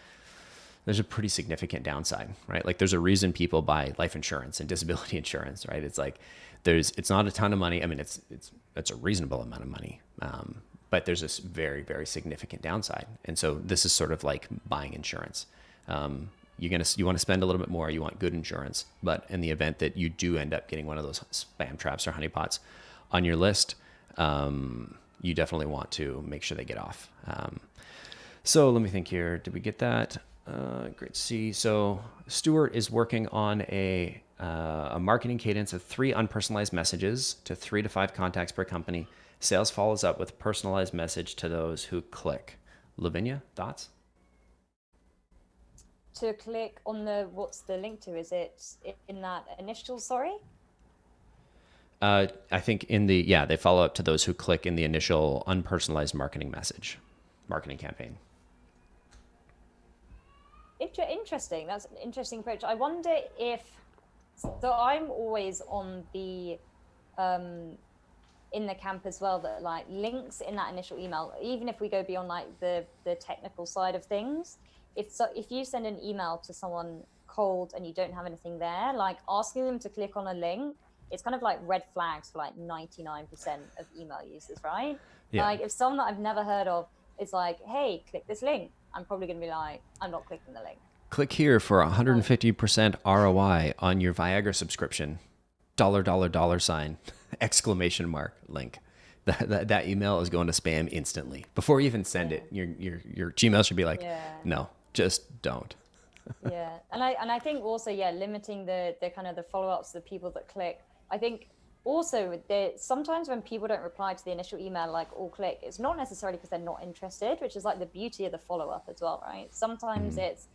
Speaker 2: there's a pretty significant downside, right? Like there's a reason people buy life insurance and disability insurance, right? It's like it's not a ton of money. I mean, it's a reasonable amount of money, but there's this very, very significant downside. And so this is sort of like buying insurance. You want to spend a little bit more. You want good insurance, but in the event that you do end up getting one of those spam traps or honeypots on your list, you definitely want to make sure they get off. So let me think here. Did we get that? Great to see. So Stuart is working on a marketing cadence of 3 unpersonalized messages to 3 to 5 contacts per company. Sales follows up with a personalized message to those who click. Lavinia, thoughts?
Speaker 1: To click on what's the link to? Is it in that initial, sorry?
Speaker 2: I think they follow up to those who click in the initial unpersonalized marketing campaign.
Speaker 1: Interesting. That's an interesting approach. I wonder if, so I'm always on the, in the camp as well, that like links in that initial email, even if we go beyond like the technical side of things, if you send an email to someone cold and you don't have anything there, like asking them to click on a link, it's kind of like red flags for like 99% of email users, right?
Speaker 2: Yeah.
Speaker 1: Like if someone that I've never heard of is like, hey, click this link, I'm probably going to be like, I'm not clicking the link.
Speaker 2: Click here for 150% ROI on your Viagra subscription. $, exclamation mark link. That email is going to spam instantly. Before you even send it, your Gmail should be like, no, just don't.
Speaker 1: Yeah. And I think also, limiting the kind of the follow-ups, the people that click. I think also sometimes when people don't reply to the initial email, like all click, it's not necessarily because they're not interested, which is like the beauty of the follow-up as well, right? Sometimes it's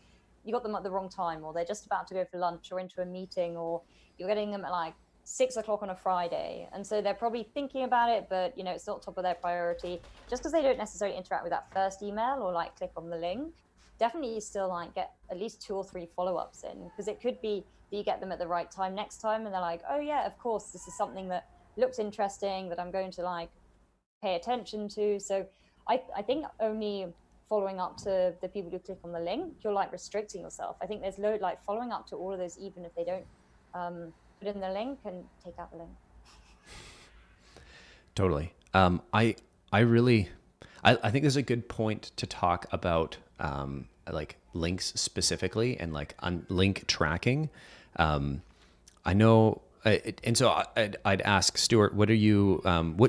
Speaker 1: you got them at the wrong time, or they're just about to go for lunch or into a meeting, or you're getting them at like 6 o'clock on a Friday. And so they're probably thinking about it, but it's not top of their priority. Just because they don't necessarily interact with that first email or like click on the link, definitely still like get at least 2 or 3 follow-ups in, because it could be that you get them at the right time next time and they're like, oh yeah, of course, this is something that looks interesting that I'm going to like pay attention to. So I think only following up to the people who click on the link, you're like restricting yourself. I think there's like following up to all of those, even if they don't put in the link, and take out the link.
Speaker 2: Totally. I think there's a good point to talk about like links specifically and like link tracking. I know, and so I'd ask Stuart, what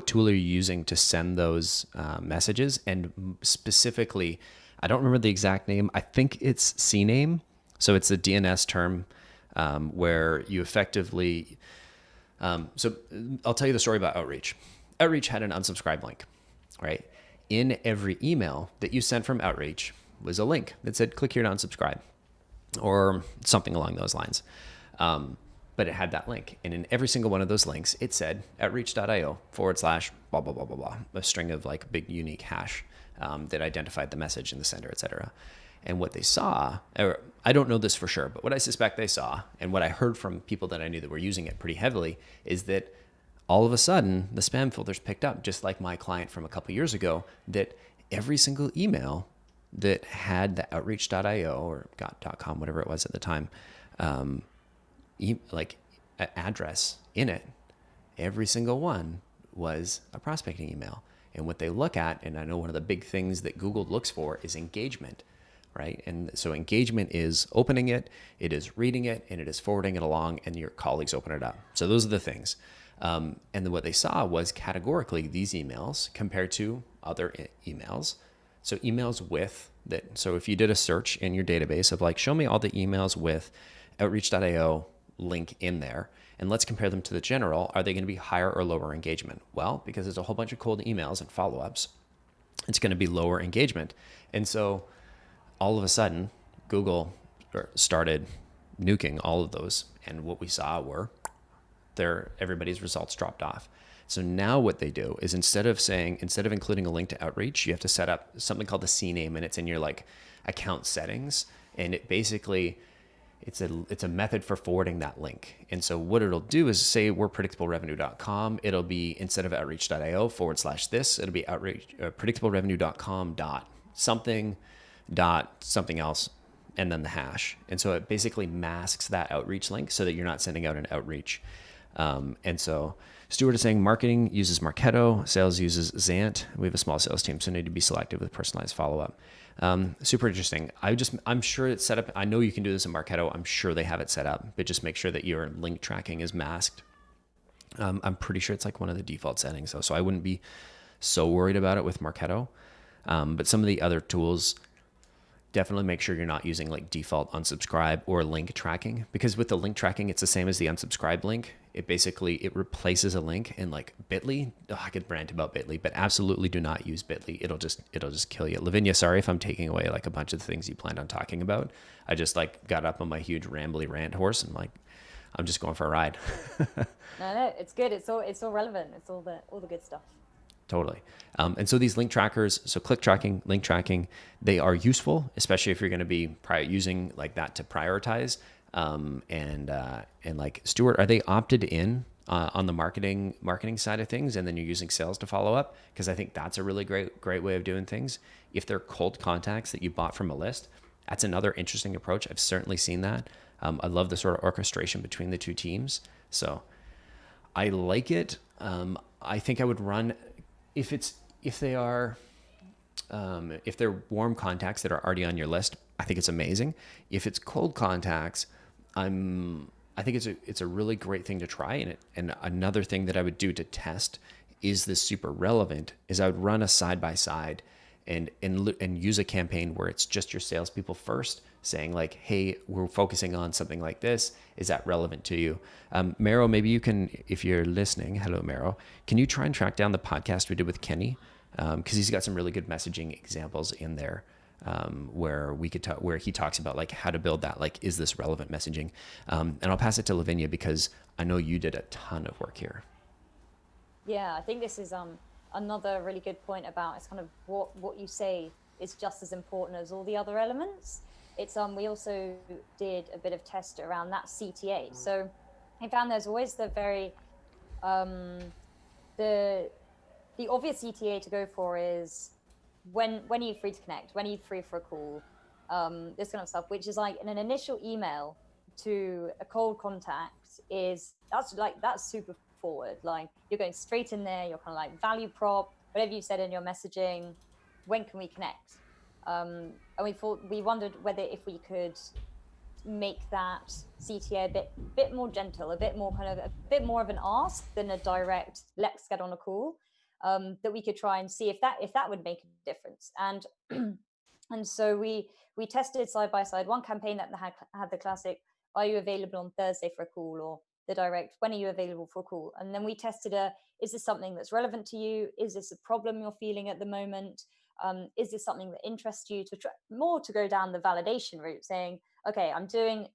Speaker 2: tool are you using to send those messages? And specifically, I don't remember the exact name. I think it's CNAME. So it's a DNS term where you effectively, so I'll tell you the story about Outreach. Outreach had an unsubscribe link, right? In every email that you sent from Outreach was a link that said, click here to unsubscribe, or something along those lines. But it had that link. And in every single one of those links, it said outreach.io / blah, blah, blah, blah, blah, a string of like big unique hash that identified the message and the sender, et cetera. And what they saw, or I don't know this for sure, but what I suspect they saw, and what I heard from people that I knew that were using it pretty heavily, is that all of a sudden the spam filters picked up, just like my client from a couple years ago, that every single email that had the outreach.io or .com, whatever it was at the time, like address in it, every single one was a prospecting email. And what they look at, and I know one of the big things that Google looks for is engagement, right? And so engagement is opening it, it is reading it, and it is forwarding it along, and your colleagues open it up. So those are the things. And then what they saw was categorically these emails compared to other emails. So emails with that. So if you did a search in your database of like, show me all the emails with outreach.io link in there, and let's compare them to the general, are they going to be higher or lower engagement? Well, because there's a whole bunch of cold emails and follow-ups, it's going to be lower engagement. And so all of a sudden, Google started nuking all of those. And what we saw were everybody's results dropped off. So now what they do is instead of including a link to Outreach, you have to set up something called the CNAME, and it's in your like account settings. And it basically, it's a method for forwarding that link. And so what it'll do is say we're predictablerevenue.com. It'll be, instead of outreach.io / this, it'll be predictablerevenue.com something else, and then the hash. And so it basically masks that Outreach link so that you're not sending out an Outreach. And so Stuart is saying marketing uses Marketo, sales uses Zant. We have a small sales team, so need to be selective with personalized follow-up. Super interesting. I'm sure it's set up. I know you can do this in Marketo. I'm sure they have it set up, but just make sure that your link tracking is masked. I'm pretty sure it's like one of the default settings though, so I wouldn't be so worried about it with Marketo. But some of the other tools, definitely make sure you're not using like default unsubscribe or link tracking, because with the link tracking, it's the same as the unsubscribe link. It replaces a link, and like Bitly, I could rant about Bitly, but absolutely do not use Bitly. It'll just kill you. Lavinia, sorry if I'm taking away like a bunch of the things you planned on talking about. I just like got up on my huge rambly rant horse and like, I'm just going for a ride.
Speaker 1: No, it's good. It's all relevant. It's all the good stuff.
Speaker 2: Totally. And so these link trackers, so click tracking, link tracking, they are useful, especially if you're going to be using like that to prioritize. And like Stuart, are they opted in on the marketing side of things, and then you're using sales to follow up? Because I think that's a really great way of doing things. If they're cold contacts that you bought from a list, that's another interesting approach. I've certainly seen that. I love the sort of orchestration between the two teams. So I like it. I think I would run, if they're warm contacts that are already on your list, I think it's amazing. If it's cold contacts, I think it's a really great thing to try. And another thing that I would do to test, is this super relevant, is I would run a side by side and use a campaign where it's just your salespeople first saying like, hey, we're focusing on something like this. Is that relevant to you? Mero, maybe you can, if you're listening, hello, Mero, can you try and track down the podcast we did with Kenny? Because he's got some really good messaging examples in there, where we could where he talks about like how to build that, like, is this relevant messaging? And I'll pass it to Lavinia because I know you did a ton of work here.
Speaker 1: Yeah, I think this is another really good point about, it's kind of what you say is just as important as all the other elements. It's we also did a bit of test around that CTA. So I found there's always the very the obvious CTA to go for is when are you free to connect? When are you free for a call? This kind of stuff, which is like in an initial email to a cold contact, that's super forward. Like you're going straight in there, you're kind of like value prop, whatever you said in your messaging, when can we connect? And we wondered whether if we could make that CTA a bit more gentle, a bit more of an ask than a direct let's get on a call, that we could try and see if that would make a difference. And and so we tested side by side one campaign that had the classic, are you available on Thursday for a call, or the direct, when are you available for a call? And then we tested is this something that's relevant to you? Is this a problem you're feeling at the moment? Is this something that interests you, to try more to go down the validation route, saying, okay, I'm doing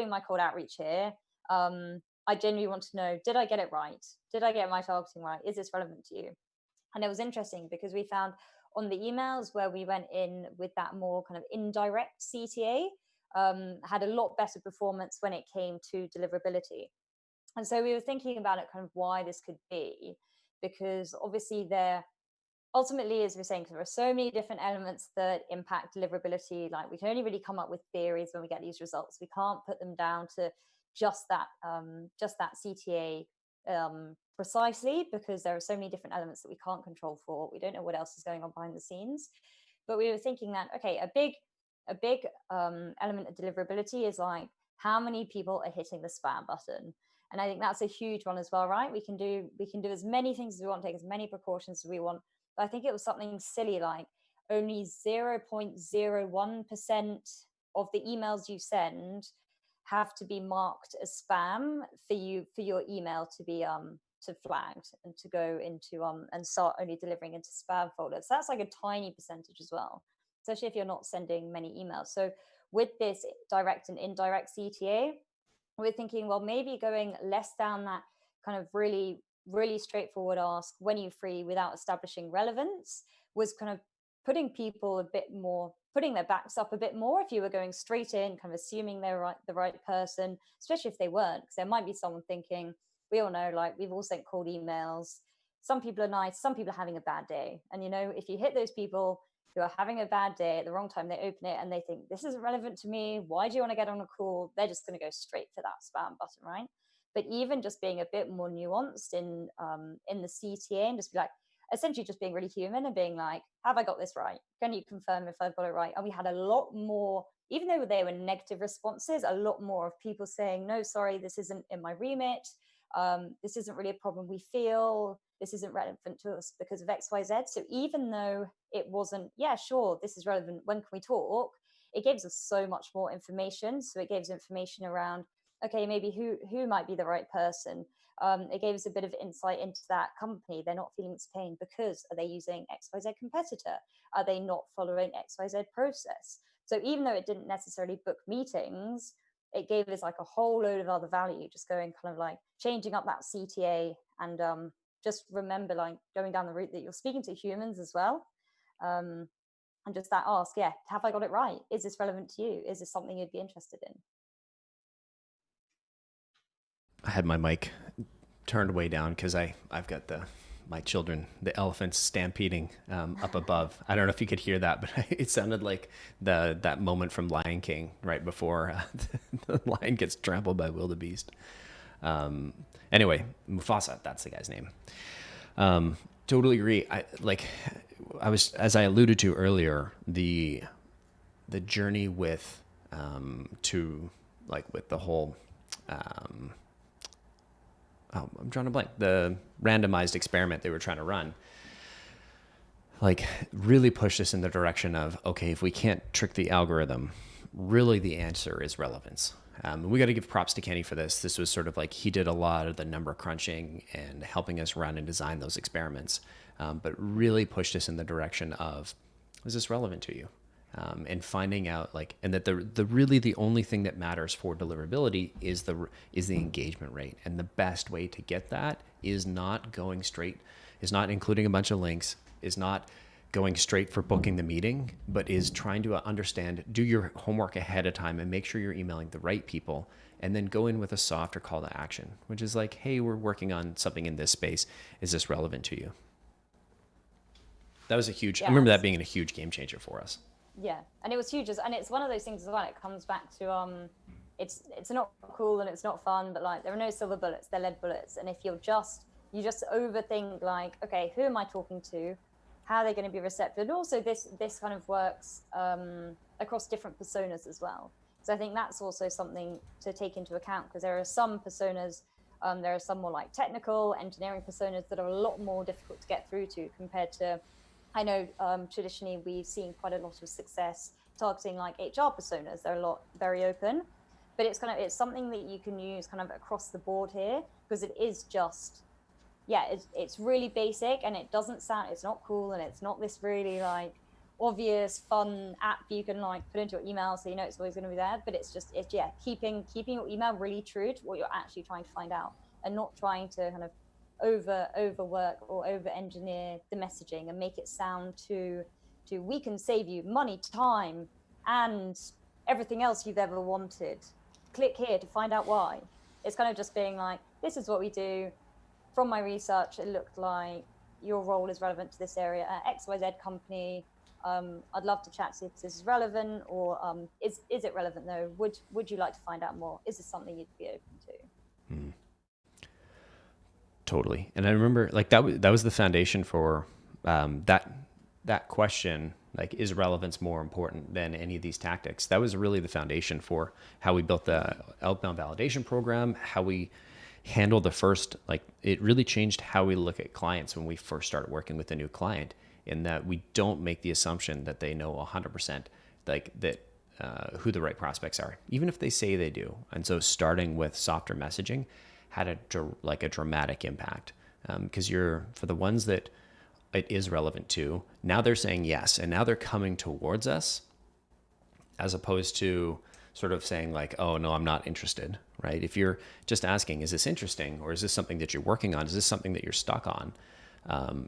Speaker 1: my cold outreach here. I genuinely want to know, did I get it right? Did I get my targeting right? Is this relevant to you? And it was interesting because we found on the emails where we went in with that more kind of indirect CTA, had a lot better performance when it came to deliverability. And so we were thinking about it, kind of why this could be, because obviously ultimately, as we're saying, there are so many different elements that impact deliverability. Like, we can only really come up with theories when we get these results. We can't put them down to just that CTA precisely, because there are so many different elements that we can't control for. We don't know what else is going on behind the scenes. But we were thinking that, okay, a big element of deliverability is like, how many people are hitting the spam button? And I think that's a huge one as well, right? We can do as many things as we want, take as many precautions as we want. But I think it was something silly like only 0.01% of the emails you send have to be marked as spam for your email to be to flagged and to go into and start only delivering into spam folders. So that's like a tiny percentage as well, especially if you're not sending many emails. So with this direct and indirect CTA, we're thinking, well, maybe going less down that kind of really, really straightforward ask, when are you free, without establishing relevance, was kind of putting people a bit more, putting their backs up a bit more. If you were going straight in, kind of assuming they're the right person, especially if they weren't, because there might be someone thinking, we all know, like, we've all sent cold emails. Some people are nice, some people are having a bad day. And, if you hit those people who are having a bad day at the wrong time, they open it and they think, this isn't relevant to me. Why do you want to get on a call? They're just going to go straight for that spam button, right? But even just being a bit more nuanced in the CTA, and just be like, essentially just being really human and being like, have I got this right? Can you confirm if I've got it right? And we had a lot more, even though they were negative responses, a lot more of people saying, no, sorry, this isn't in my remit. This isn't really a problem we feel. This isn't relevant to us because of XYZ. So even though it wasn't, yeah, sure, this is relevant, when can we talk? It gives us so much more information. So it gives information around, okay, maybe who might be the right person. It gave us a bit of insight into that company. They're not feeling this pain because, are they using XYZ competitor? Are they not following XYZ process? So even though it didn't necessarily book meetings, it gave us like a whole load of other value, just going kind of like changing up that CTA, and just remember, like, going down the route that you're speaking to humans as well. And just that ask, yeah, have I got it right? Is this relevant to you? Is this something you'd be interested in?
Speaker 2: I had my mic turned way down because I've got my children, the elephants stampeding up above. I don't know if you could hear that, but it sounded like that moment from Lion King right before the lion gets trampled by wildebeest. Anyway, Mufasa, that's the guy's name. Totally agree. As I alluded to earlier, the journey with with the whole. I'm drawing a blank. The randomized experiment they were trying to run, like, really pushed us in the direction of, okay, if we can't trick the algorithm, really the answer is relevance. We got to give props to Kenny for this. This was sort of like, he did a lot of the number crunching and helping us run and design those experiments, but really pushed us in the direction of, is this relevant to you? And finding out, like, and that the only thing that matters for deliverability is the engagement rate. And the best way to get that is not including a bunch of links, is not going straight for booking the meeting, but is trying to understand, do your homework ahead of time and make sure you're emailing the right people, and then go in with a softer call to action, which is like, hey, we're working on something in this space. Is this relevant to you? That was I remember that being a huge game changer for us.
Speaker 1: Yeah, and it was huge, and it's one of those things as well. It comes back to it's not cool and it's not fun, but like, there are no silver bullets, they're lead bullets. And if you just overthink, like, okay, who am I talking to? How are they going to be receptive? And also this kind of works across different personas as well. So I think that's also something to take into account, because there are some personas, there are some more like technical engineering personas that are a lot more difficult to get through to, compared to, I know traditionally we've seen quite a lot of success targeting like HR personas. They're very open. but it's something that you can use kind of across the board here, because it is just, it's really basic, and it doesn't sound, it's not cool, and it's not this really like obvious fun app you can like put into your email so you know it's always going to be there. But it's keeping your email really true to what you're actually trying to find out, and not trying to kind of overwork or over engineer the messaging and make it sound to we can save you money, time, and everything else you've ever wanted. Click here to find out why. It's kind of just being like, this is what we do. From my research, it looked like your role is relevant to this area at XYZ company. I'd love to chat, see if this is relevant, or is it relevant though? Would you like to find out more? Is this something you'd be open to?
Speaker 2: Totally. And I remember like that was the foundation for that question, like, is relevance more important than any of these tactics? That was really the foundation for how we built the outbound validation program, how we handled the first, like, it really changed how we look at clients when we first started working with a new client, in that we don't make the assumption that they know 100% like that who the right prospects are, even if they say they do. And so starting with softer messaging had a dramatic impact, because for the ones that it is relevant to, now they're saying yes, and now they're coming towards us, as opposed to sort of saying like, oh no, I'm not interested, right? If you're just asking, is this interesting, or is this something that you're working on? Is this something that you're stuck on?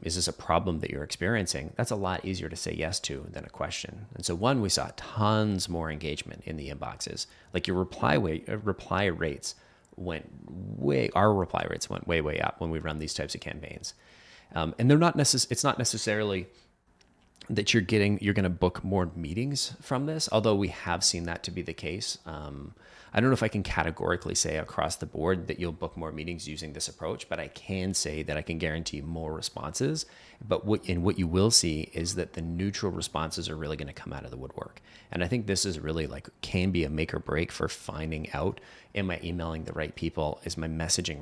Speaker 2: Is this a problem that you're experiencing? That's a lot easier to say yes to than a question. And so we saw tons more engagement in the inboxes. Like your reply rates went way up when we run these types of campaigns. And they're not it's not necessarily that you're going to book more meetings from this, although we have seen that to be the case. I don't know if I can categorically say across the board that you'll book more meetings using this approach, but I can say that I can guarantee more responses. But what you will see is that the neutral responses are really going to come out of the woodwork. And I think this is really can be a make or break for finding out, am I emailing the right people? Is my messaging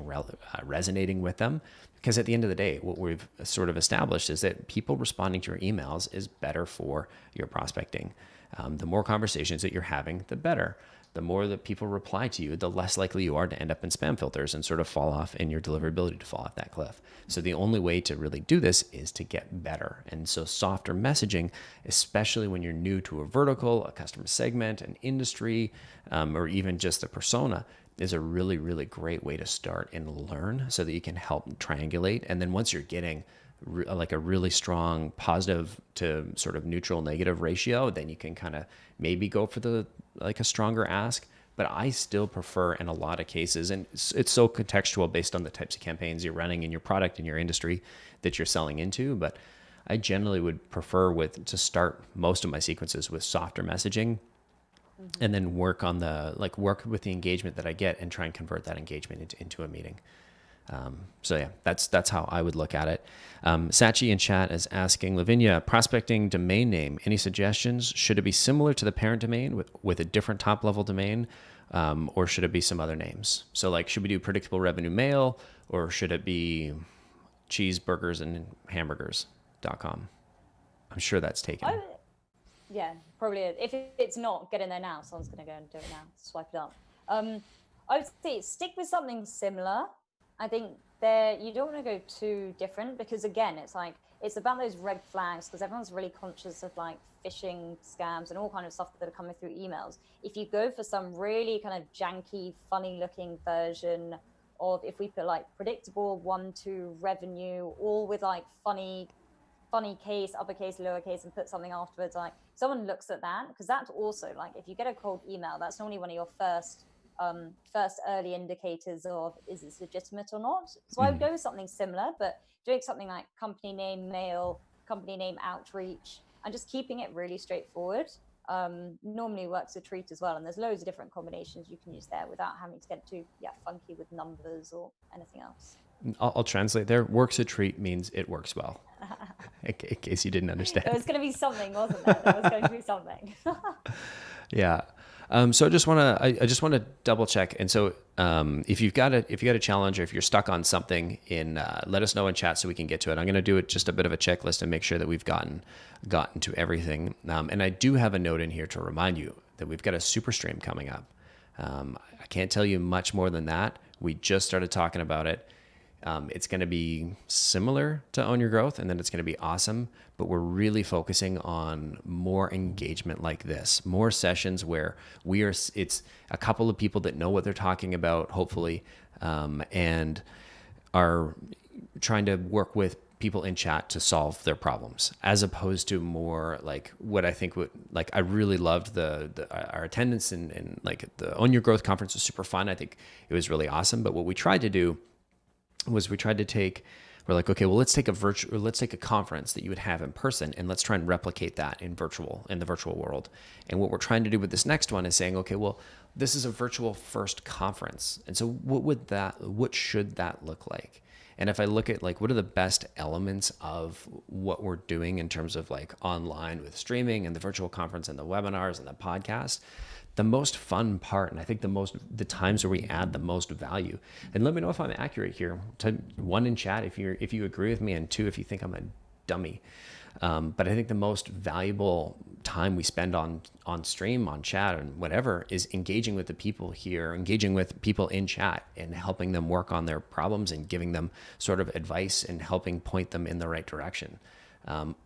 Speaker 2: resonating with them? Because at the end of the day, what we've sort of established is that people responding to your emails is better for your prospecting. The more conversations that you're having, the better. The more that people reply to you, the less likely you are to end up in spam filters and sort of fall off in your deliverability to fall off that cliff. So the only way to really do this is to get better. And so softer messaging, especially when you're new to a vertical, a customer segment, an industry, or even just a persona, is a really, really great way to start and learn so that you can help triangulate. And then once you're getting a really strong positive to sort of neutral negative ratio, then you can kind of maybe go for a stronger ask. But I still prefer in a lot of cases, and it's so contextual based on the types of campaigns you're running in your product and your industry that you're selling into. But I generally would prefer to start most of my sequences with softer messaging, and then work with the engagement that I get and try and convert that engagement into a meeting. So yeah, that's how I would look at it. Sachi in chat is asking, Lavinia, prospecting domain name, any suggestions? Should it be similar to the parent domain with a different top level domain? Or should it be some other names? So should we do predictable revenue mail, or should it be cheeseburgers and hamburgers.com? I'm sure that's taken.
Speaker 1: Yeah, probably is. If it's not, get in there now. Someone's going to go and do it now. Swipe it up. I would say stick with something similar. I think you don't want to go too different, because again, it's about those red flags, because everyone's really conscious of phishing scams and all kind of stuff that are coming through emails. If you go for some really kind of janky, funny looking version of, if we put predictable 1-2 revenue, all with funny case, uppercase, lowercase, and put something afterwards, someone looks at that, because that's also if you get a cold email, that's normally one of your first early indicators of, is this legitimate or not? So I would go with something similar, but doing something like company name mail, company name outreach, and just keeping it really straightforward normally works a treat as well. And there's loads of different combinations you can use there without having to get too funky with numbers or anything else.
Speaker 2: I'll translate there. Works a treat means it works well. In case you didn't understand.
Speaker 1: There was going to be something, wasn't there? There was going to be something.
Speaker 2: Yeah. So I just want to double check. And so if you've got a challenge, or if you're stuck on something, let us know in chat so we can get to it. I'm going to do just a bit of a checklist and make sure that we've gotten to everything. And I do have a note in here to remind you that we've got a super stream coming up. I can't tell you much more than that. We just started talking about it. It's going to be similar to Own Your Growth, and then it's going to be awesome. But we're really focusing on more engagement like this, more sessions where it's a couple of people that know what they're talking about, hopefully, and are trying to work with people in chat to solve their problems, as opposed to more like what I think would, like, I really loved our attendance and like the Own Your Growth conference was super fun. I think it was really awesome. But what we tried to do was we're like, okay, well, let's take a conference that you would have in person, and let's try and replicate that in the virtual world. And what we're trying to do with this next one is saying, okay, well, this is a virtual first conference. And so what should that look like? And if I look at like, what are the best elements of what we're doing in terms of like online with streaming and the virtual conference and the webinars and the podcast, the most fun part, and I think the times where we add the most value, and let me know if I'm accurate here. One, in chat if you agree with me, and two, if you think I'm a dummy. But I think the most valuable time we spend on stream, on chat, and whatever is engaging with the people here, engaging with people in chat, and helping them work on their problems and giving them sort of advice and helping point them in the right direction.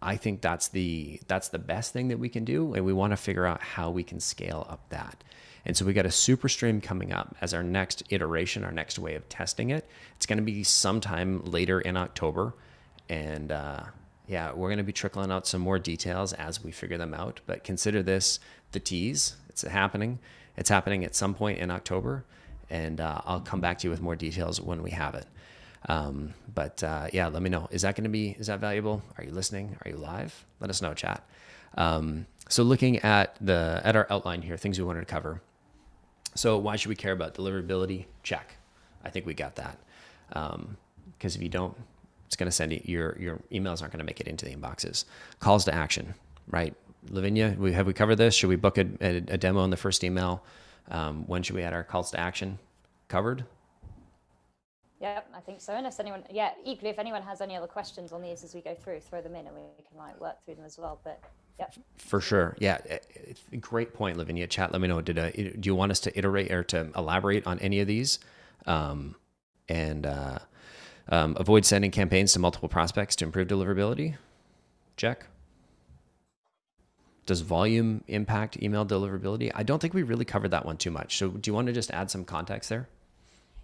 Speaker 2: I think that's the best thing that we can do, and we want to figure out how we can scale up that. And so we got a super stream coming up as our next iteration, our next way of testing it. It's going to be sometime later in October, and we're going to be trickling out some more details as we figure them out. But consider this the tease. It's happening. It's happening at some point in October, and I'll come back to you with more details when we have it. Let me know. Is that valuable? Are you listening? Are you live? Let us know, chat. So looking at our outline here, things we wanted to cover. So why should we care about deliverability? Check. I think we got that. Because if you don't, it's going to send your emails aren't going to make it into the inboxes. Calls to action, right? Lavinia, have we covered this? Should we book a demo in the first email? When should we add our calls to action? Covered?
Speaker 1: Yep, I think so. And equally, if anyone has any other questions on these as we go through, throw them in and we can like work through them as well. But yeah, for sure.
Speaker 2: Yeah, great point, Lavinia. Chat, let me know. Do you want us to iterate or to elaborate on any of these? Avoid sending campaigns to multiple prospects to improve deliverability. Check. Does volume impact email deliverability? I don't think we really covered that one too much. So do you want to just add some context there?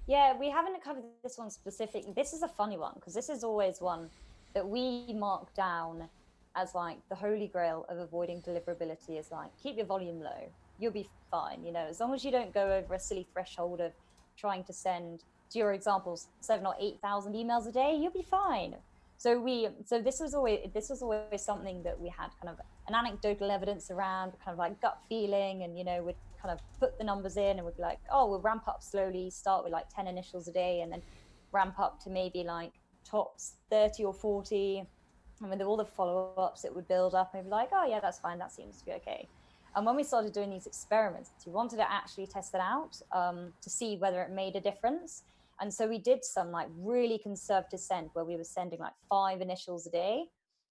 Speaker 1: Yeah, we haven't covered this one specifically. This is a funny one because this is always one that we mark down as like the holy grail of avoiding deliverability is like, keep your volume low. You'll be fine. As long as you don't go over a silly threshold of trying to send, to your examples, 7,000 or 8,000 emails a day, you'll be fine. So this was always something that we had kind of an anecdotal evidence around, kind of like gut feeling, and we'd kind of put the numbers in and we'd be like, oh, we'll ramp up slowly, start with like 10 initials a day, and then ramp up to maybe like tops 30 or 40. And with all the follow-ups, it would build up and we'd be like, oh yeah, that's fine, that seems to be okay. And when we started doing these experiments, we wanted to actually test it out to see whether it made a difference. And so we did some like really conservative send where we were sending like 5 initials a day.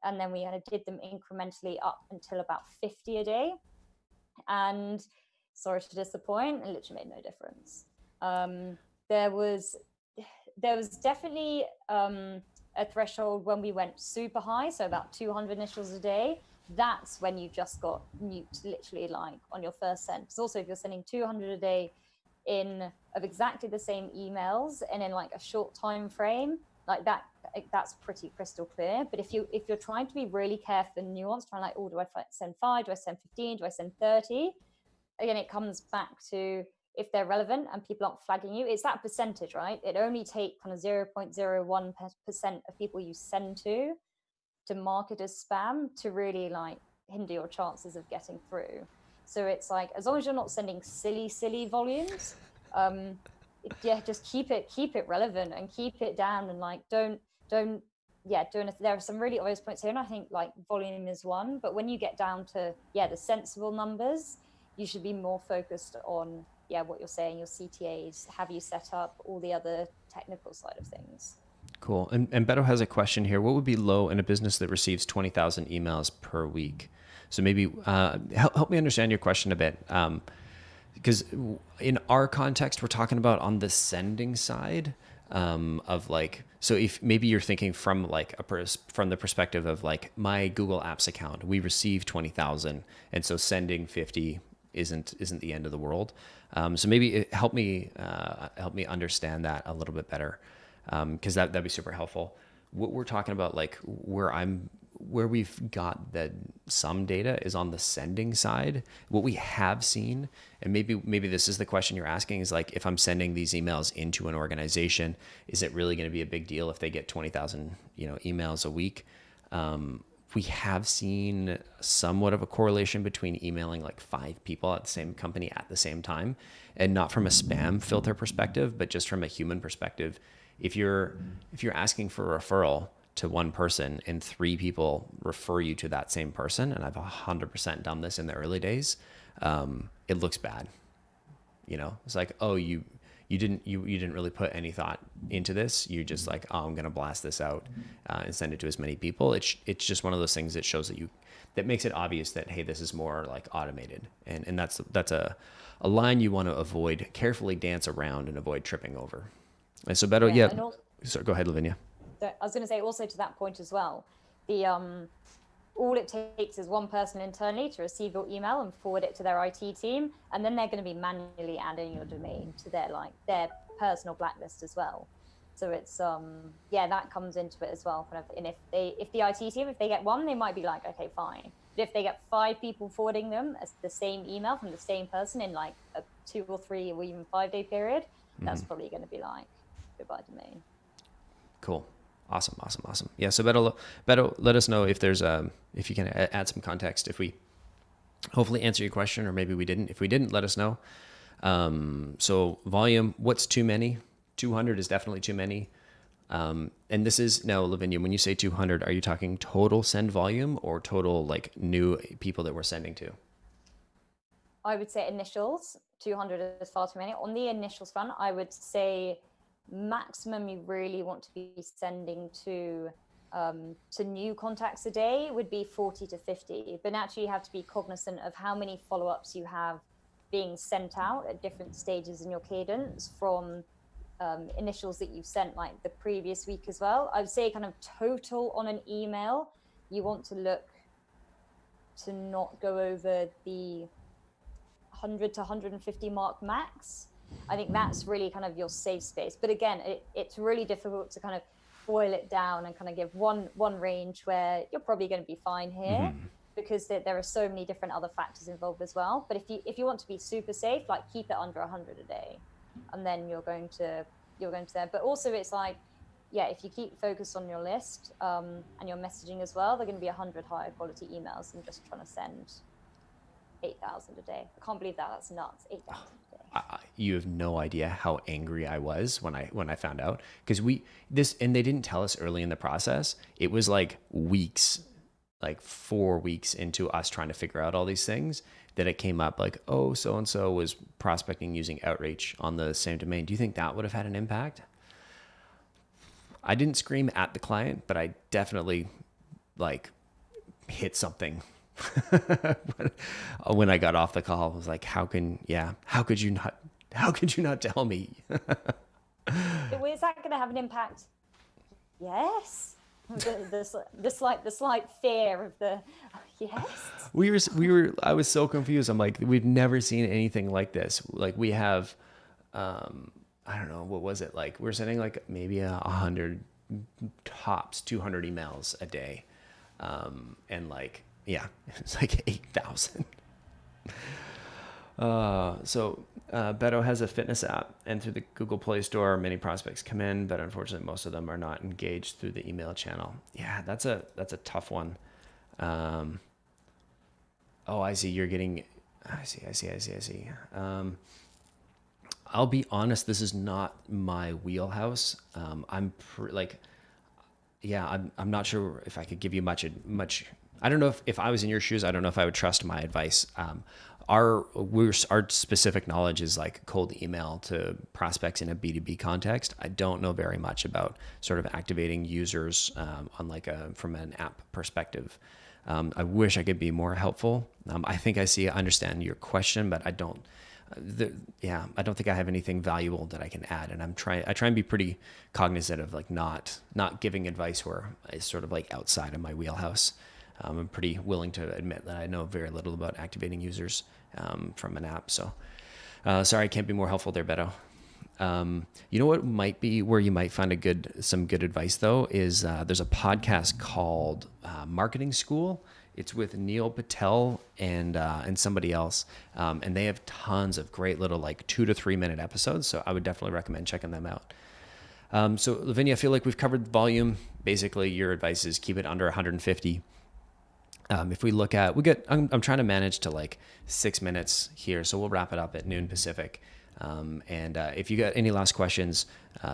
Speaker 1: And then we did them incrementally up until about 50 a day. And sorry to disappoint, it literally made no difference. There was definitely a threshold when we went super high, so about 200 initials a day. That's when you just got nuked, literally, like on your first send. Because also, if you're sending 200 a day of exactly the same emails and in like a short time frame, like that's pretty crystal clear. But if you're trying to be really careful and nuanced, trying like, oh, do I send 5? Do I send 15? Do I send 30? Again, it comes back to if they're relevant and people aren't flagging you. It's that percentage, right? It only takes kind of 0.01% of people you send to mark it as spam to really like hinder your chances of getting through. So it's like, as long as you're not sending silly volumes, just keep it relevant and keep it down, and like don't there are some really obvious points here, and I think like volume is one, but when you get down to the sensible numbers, you should be more focused on what you're saying, your CTAs, have you set up, all the other technical side of things.
Speaker 2: Cool. And Beto has a question here. What would be low in a business that receives 20,000 emails per week? So maybe help me understand your question a bit. because in our context, we're talking about on the sending side of like, so if maybe you're thinking from like from the perspective of like my Google Apps account, we receive 20,000, and so sending 50 isn't the end of the world. So maybe help me understand that a little bit better, because that'd be super helpful. What we're talking about, like where we've got some data is on the sending side. What we have seen, and maybe this is the question you're asking, is like, if I'm sending these emails into an organization, is it really going to be a big deal if they get 20,000 emails a week? We have seen somewhat of a correlation between emailing like 5 people at the same company at the same time, and not from a spam filter perspective, but just from a human perspective. If you're asking for a referral to one person and 3 people refer you to that same person, and I've 100% done this in the early days, it looks bad. It's like, oh, you didn't really put any thought into this. You're just like, oh, I'm going to blast this out and send it to as many people. It's just one of those things that shows that makes it obvious that, hey, this is more like automated. And that's a line you want to avoid, carefully dance around and avoid tripping over. And so better, yeah. So go ahead, Lavinia.
Speaker 1: I was going to say also to that point as well, the all it takes is one person internally to receive your email and forward it to their IT team, and then they're going to be manually adding your domain to their personal blacklist as well. So it's that comes into it as well. Kind of, and if the IT team, if they get one, they might be like, okay, fine. But if they get 5 people forwarding them as the same email from the same person in like a 2 or 3 or even 5-day period, that's probably going to be like goodbye domain.
Speaker 2: Cool. Awesome. Yeah. So better let us know if there's if you can add some context, if we hopefully answer your question, or maybe we didn't. If we didn't, let us know. So volume, what's too many? 200 is definitely too many. And this is now, Lavinia, when you say 200, are you talking total send volume or total like new people that we're sending to?
Speaker 1: I would say initials. 200 is far too many. On the initials front, I would say maximum you really want to be sending to new contacts a day would be 40 to 50. But naturally, you have to be cognizant of how many follow-ups you have being sent out at different stages in your cadence from initials that you've sent like the previous week as well. I would say kind of total on an email, you want to look to not go over the 100 to 150 mark max. I think that's really kind of your safe space. But again, it's really difficult to kind of boil it down and kind of give one range where you're probably going to be fine here, because there are so many different other factors involved as well. But if you want to be super safe, like keep it under 100 a day, and then you're going to there. But also it's like, yeah, if you keep focused on your list and your messaging as well, they're going to be 100 higher quality emails than just trying to send 8,000 a day. I can't believe that. That's nuts. 8,000 a day.
Speaker 2: You have no idea how angry I was when I found out, because and they didn't tell us early in the process. It was like weeks, like 4 weeks into us trying to figure out all these things, that it came up like, oh, so-and-so was prospecting using Outreach on the same domain. Do you think that would have had an impact? I didn't scream at the client, but I definitely like hit something. When I got off the call, I was like, how could you not tell me?
Speaker 1: Is that going to have an impact? Yes. The slight fear of the yes. I was so confused. I'm like, we've never seen anything like this. Like we have, I don't know, what was it like? We're sending like maybe 100 tops, 200 emails a day, and like. Yeah, it's like 8,000. So Beto has a fitness app, and through the Google Play Store, many prospects come in, but unfortunately, most of them are not engaged through the email channel. Yeah, that's a tough one. Oh, I see. You're getting. I see. I'll be honest. This is not my wheelhouse. I'm not sure if I could give you much. I don't know if I was in your shoes, I don't know if I would trust my advice. Our specific knowledge is like cold email to prospects in a B2B context. I don't know very much about sort of activating users from an app perspective. I wish I could be more helpful. I think I understand your question, but I don't.
Speaker 2: Yeah, I don't think I have anything valuable that I can add, and I try and be pretty cognizant of like not giving advice where it's sort of like outside of my wheelhouse. I'm pretty willing to admit that I know very little about activating users from an app. So sorry, I can't be more helpful there, Beto. You know what might be where you might find some good advice though is there's a podcast called Marketing School. It's with Neil Patel and somebody else, and they have tons of great little like 2 to 3 minute episodes. So I would definitely recommend checking them out. So Lavinia, I feel like we've covered the volume. Basically, your advice is keep it under 150. If we look at, I'm trying to manage to like 6 minutes here, so we'll wrap it up at noon Pacific. And if you got any last questions,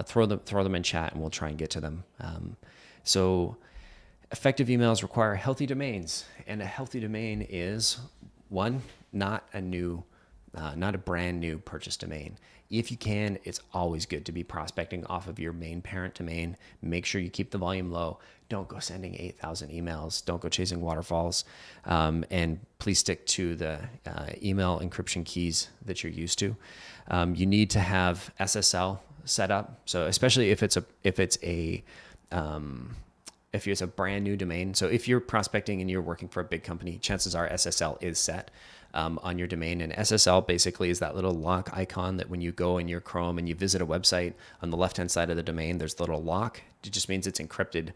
Speaker 2: throw them in chat, and we'll try and get to them. So effective emails require healthy domains, and a healthy domain is one, not a brand new purchase domain. If you can, it's always good to be prospecting off of your main parent domain. Make sure you keep the volume low. Don't go sending 8,000 emails. Don't go chasing waterfalls. And please stick to the email encryption keys that you're used to. You need to have SSL set up. So especially if it's a brand new domain. So if you're prospecting and you're working for a big company, chances are SSL is set on your domain. And SSL basically is that little lock icon that when you go in your Chrome and you visit a website, on the left-hand side of the domain, there's a little lock. It just means it's encrypted.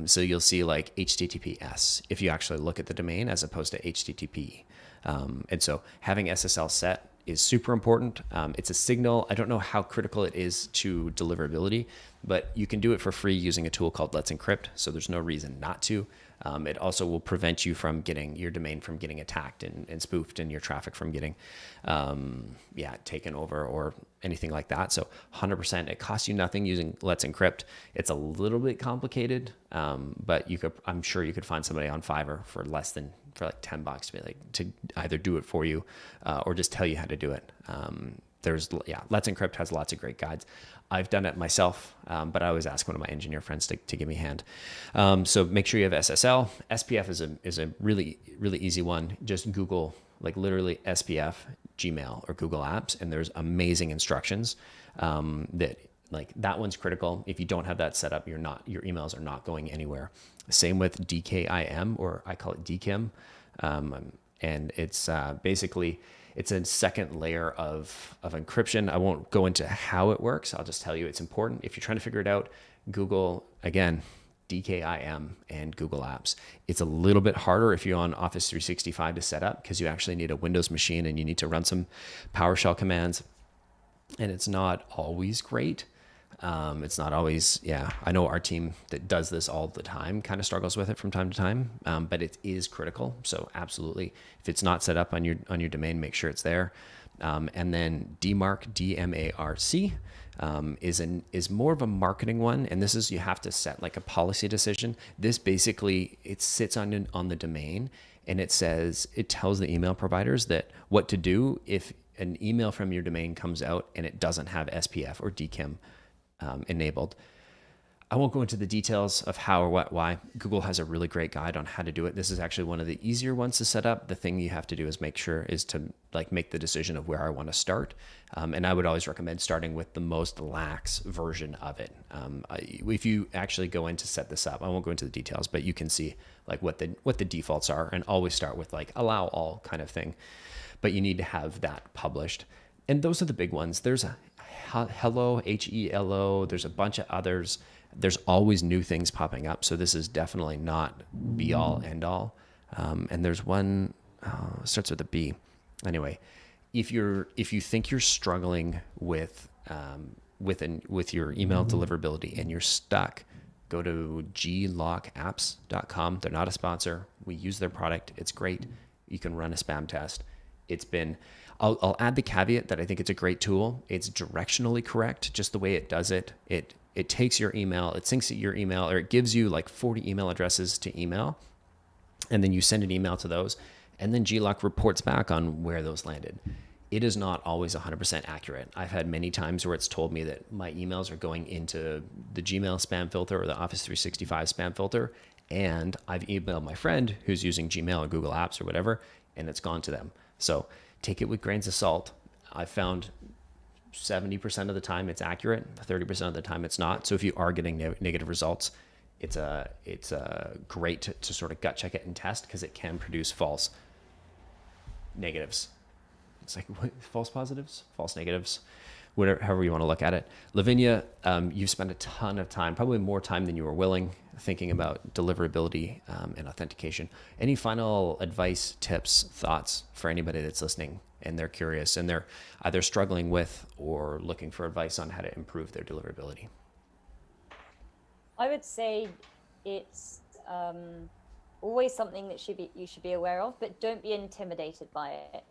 Speaker 2: So you'll see like HTTPS if you actually look at the domain as opposed to HTTP. And so having SSL set is super important. It's a signal. I don't know how critical it is to deliverability, but you can do it for free using a tool called Let's Encrypt. So there's no reason not to. It also will prevent you from getting your domain from getting attacked and spoofed, and your traffic from getting taken over or anything like that. So 100%, it costs you nothing using Let's Encrypt. It's a little bit complicated, but I'm sure you could find somebody on Fiverr for like $10 to be like to either do it for you or just tell you how to do it. Let's Encrypt has lots of great guides. I've done it myself, but I always ask one of my engineer friends to give me a hand. So make sure you have SSL. SPF is a really, really easy one. Just Google like literally SPF, Gmail, or Google Apps, and there's amazing instructions that one's critical. If you don't have that set up, your emails are not going anywhere. Same with DKIM, or I call it DKIM. And it's basically, it's a second layer of encryption. I won't go into how it works. I'll just tell you it's important. If you're trying to figure it out, Google, again, DKIM and Google Apps. It's a little bit harder if you're on Office 365 to set up, because you actually need a Windows machine and you need to run some PowerShell commands. And it's not always great. It's not always, I know our team that does this all the time kind of struggles with it from time to time, but it is critical. So absolutely, if it's not set up on your domain, make sure it's there. And then DMARC, DMARC, is more of a marketing one. And this is, you have to set like a policy decision. This basically, it sits on the domain, and it tells the email providers that what to do if an email from your domain comes out and it doesn't have SPF or DKIM enabled. I won't go into the details of how or what, why. Google has a really great guide on how to do it. This is actually one of the easier ones to set up. The thing you have to do is to make the decision of where I want to start. And I would always recommend starting with the most lax version of it. If you actually go in to set this up, I won't go into the details, but you can see like what the defaults are, and always start with like allow all kind of thing. But you need to have that published. And those are the big ones. There's a Hello, HELO. There's a bunch of others. There's always new things popping up. So this is definitely not be all end all. And there's one, starts with a B. Anyway, if you think you're struggling with your email deliverability and you're stuck, go to glockapps.com. They're not a sponsor. We use their product. It's great. You can run a spam test. I'll add the caveat that I think it's a great tool. It's directionally correct, just the way it does it. It takes your email, it syncs your email, or it gives you like 40 email addresses to email, and then you send an email to those, and then Glock reports back on where those landed. It is not always 100% accurate. I've had many times where it's told me that my emails are going into the Gmail spam filter or the Office 365 spam filter, and I've emailed my friend who's using Gmail or Google Apps or whatever, and it's gone to them. So take it with grains of salt. I found 70% of the time it's accurate, 30% of the time it's not. So if you are getting negative results, it's great to sort of gut check it and test, because it can produce false negatives. It's like, what, false positives, false negatives, whatever, however you want to look at it. Lavinia, you've spent a ton of time, probably more time than you were willing, thinking about deliverability and authentication. Any final advice, tips, thoughts for anybody that's listening and they're curious and they're either struggling with or looking for advice on how to improve their deliverability?
Speaker 1: I would say it's always something that you should be aware of, but don't be intimidated by it.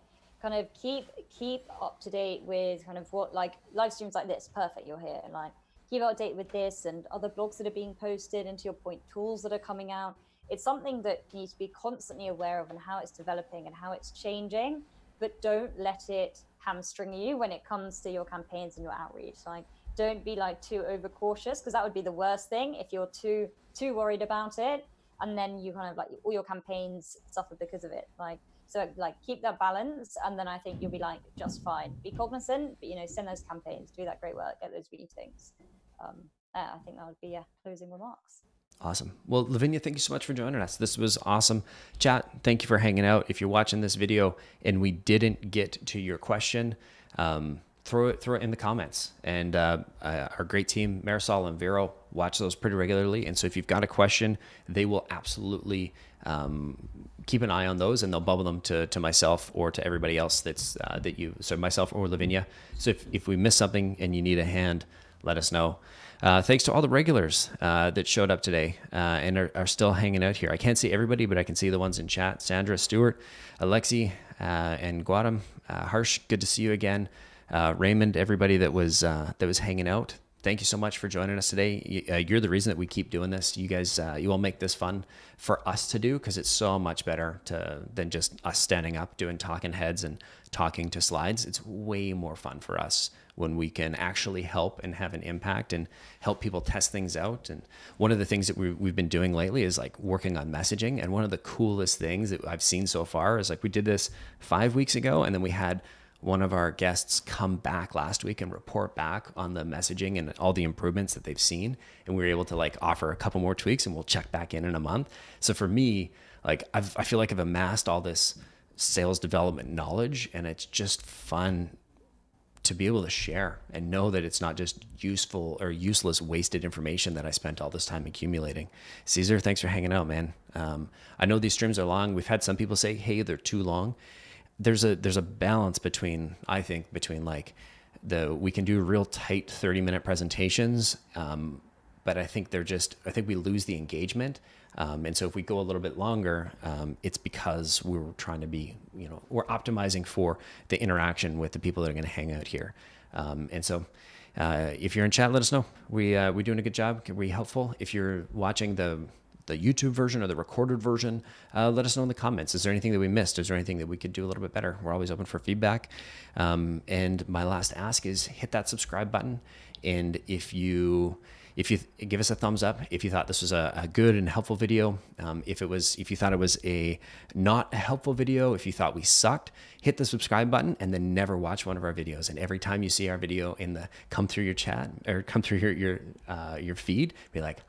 Speaker 1: Kind of keep up to date with kind of what, like, live streams like this, perfect, you're here, and like keep up to date with this and other blogs that are being posted, and to your point, tools that are coming out. It's something that you need to be constantly aware of and how it's developing and how it's changing, but don't let it hamstring you when it comes to your campaigns and your outreach. Like, don't be like too overcautious, because that would be the worst thing if you're too worried about it, and then you kind of like all your campaigns suffer because of it. So keep that balance, and then I think you'll be like just fine. Be cognizant, but send those campaigns, do that great work, get those meetings. I think that would be closing remarks.
Speaker 2: Awesome. Well, Lavinia, thank you so much for joining us. This was awesome. Chat, thank you for hanging out. If you're watching this video and we didn't get to your question, throw it in the comments. And our great team, Marisol and Vero, watch those pretty regularly. And so if you've got a question, they will absolutely keep an eye on those, and they'll bubble them to myself or to everybody else so myself or Lavinia. So if we miss something and you need a hand, let us know. Thanks to all the regulars that showed up today and are still hanging out here. I can't see everybody, but I can see the ones in chat. Sandra, Stewart, Alexi, and Guadam. Harsh, good to see you again. Raymond, everybody that was hanging out. Thank you so much for joining us today. You're the reason that we keep doing this. You guys, you all make this fun for us to do, because it's so much better than just us standing up doing talking heads and talking to slides. It's way more fun for us when we can actually help and have an impact and help people test things out. And one of the things that we've been doing lately is like working on messaging. And one of the coolest things that I've seen so far is like we did this 5 weeks ago, and then we had one of our guests come back last week and report back on the messaging and all the improvements that they've seen. And we were able to like offer a couple more tweaks, and we'll check back in a month. So for me, like I feel like I've amassed all this sales development knowledge, and it's just fun to be able to share and know that it's not just useful or useless wasted information that I spent all this time accumulating. Caesar, thanks for hanging out, man. I know these streams are long. We've had some people say, hey, they're too long. There's a balance between like we can do real tight 30-minute presentations, but I think we lose the engagement. And so if we go a little bit longer, it's because we're trying to be, we're optimizing for the interaction with the people that are going to hang out here. And so if you're in chat, let us know. We're doing a good job. Can we be helpful? If you're watching the YouTube version or the recorded version, let us know in the comments. Is there anything that we missed? Is there anything that we could do a little bit better? We're always open for feedback. And my last ask is hit that subscribe button. And if you give us a thumbs up, if you thought this was a good and helpful video, if you thought it was a not a helpful video, if you thought we sucked, hit the subscribe button and then never watch one of our videos. And every time you see our video come through your chat or come through your feed, be like,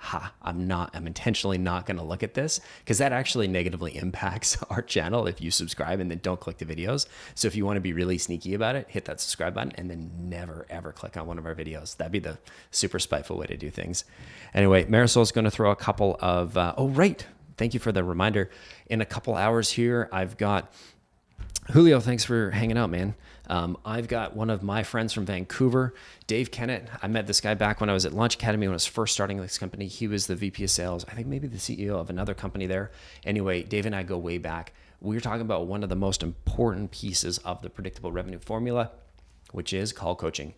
Speaker 2: I'm intentionally not going to look at this, because that actually negatively impacts our channel if you subscribe and then don't click the videos. So if you want to be really sneaky about it, hit that subscribe button and then never ever click on one of our videos. That'd be the super spiteful way to do things. Anyway, Marisol's going to throw a couple of, thank you for the reminder. In a couple hours here, I've got Julio, thanks for hanging out, man. I've got one of my friends from Vancouver, Dave Kennett. I met this guy back when I was at Launch Academy when I was first starting this company. He was the VP of sales, I think maybe the CEO of another company there. Anyway, Dave and I go way back. We were talking about one of the most important pieces of the predictable revenue formula, which is call coaching.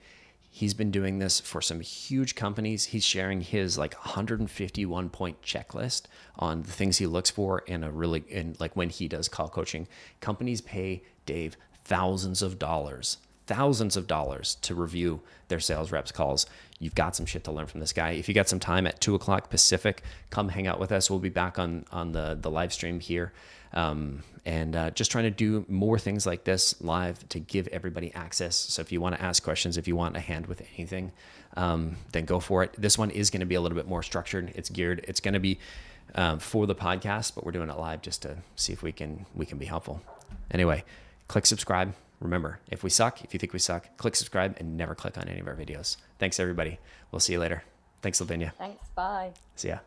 Speaker 2: He's been doing this for some huge companies. He's sharing his like 151 point checklist on the things he looks for in like when he does call coaching. Companies pay Dave thousands of dollars thousands of dollars to review their sales reps calls. You've got some shit to learn from this guy. If you got some time at 2:00 Pacific, come hang out with us. We'll be back on the live stream here. Just trying to do more things like this live to give everybody access. So if you want to ask questions, if you want a hand with anything, then go for it. This one is going to be a little bit more structured. It's geared. It's going to be for the podcast, but we're doing it live just to see if we can be helpful. Anyway, click subscribe. Remember, if you think we suck, click subscribe and never click on any of our videos. Thanks, everybody. We'll see you later. Thanks, Lavinia.
Speaker 1: Thanks. Bye.
Speaker 2: See ya.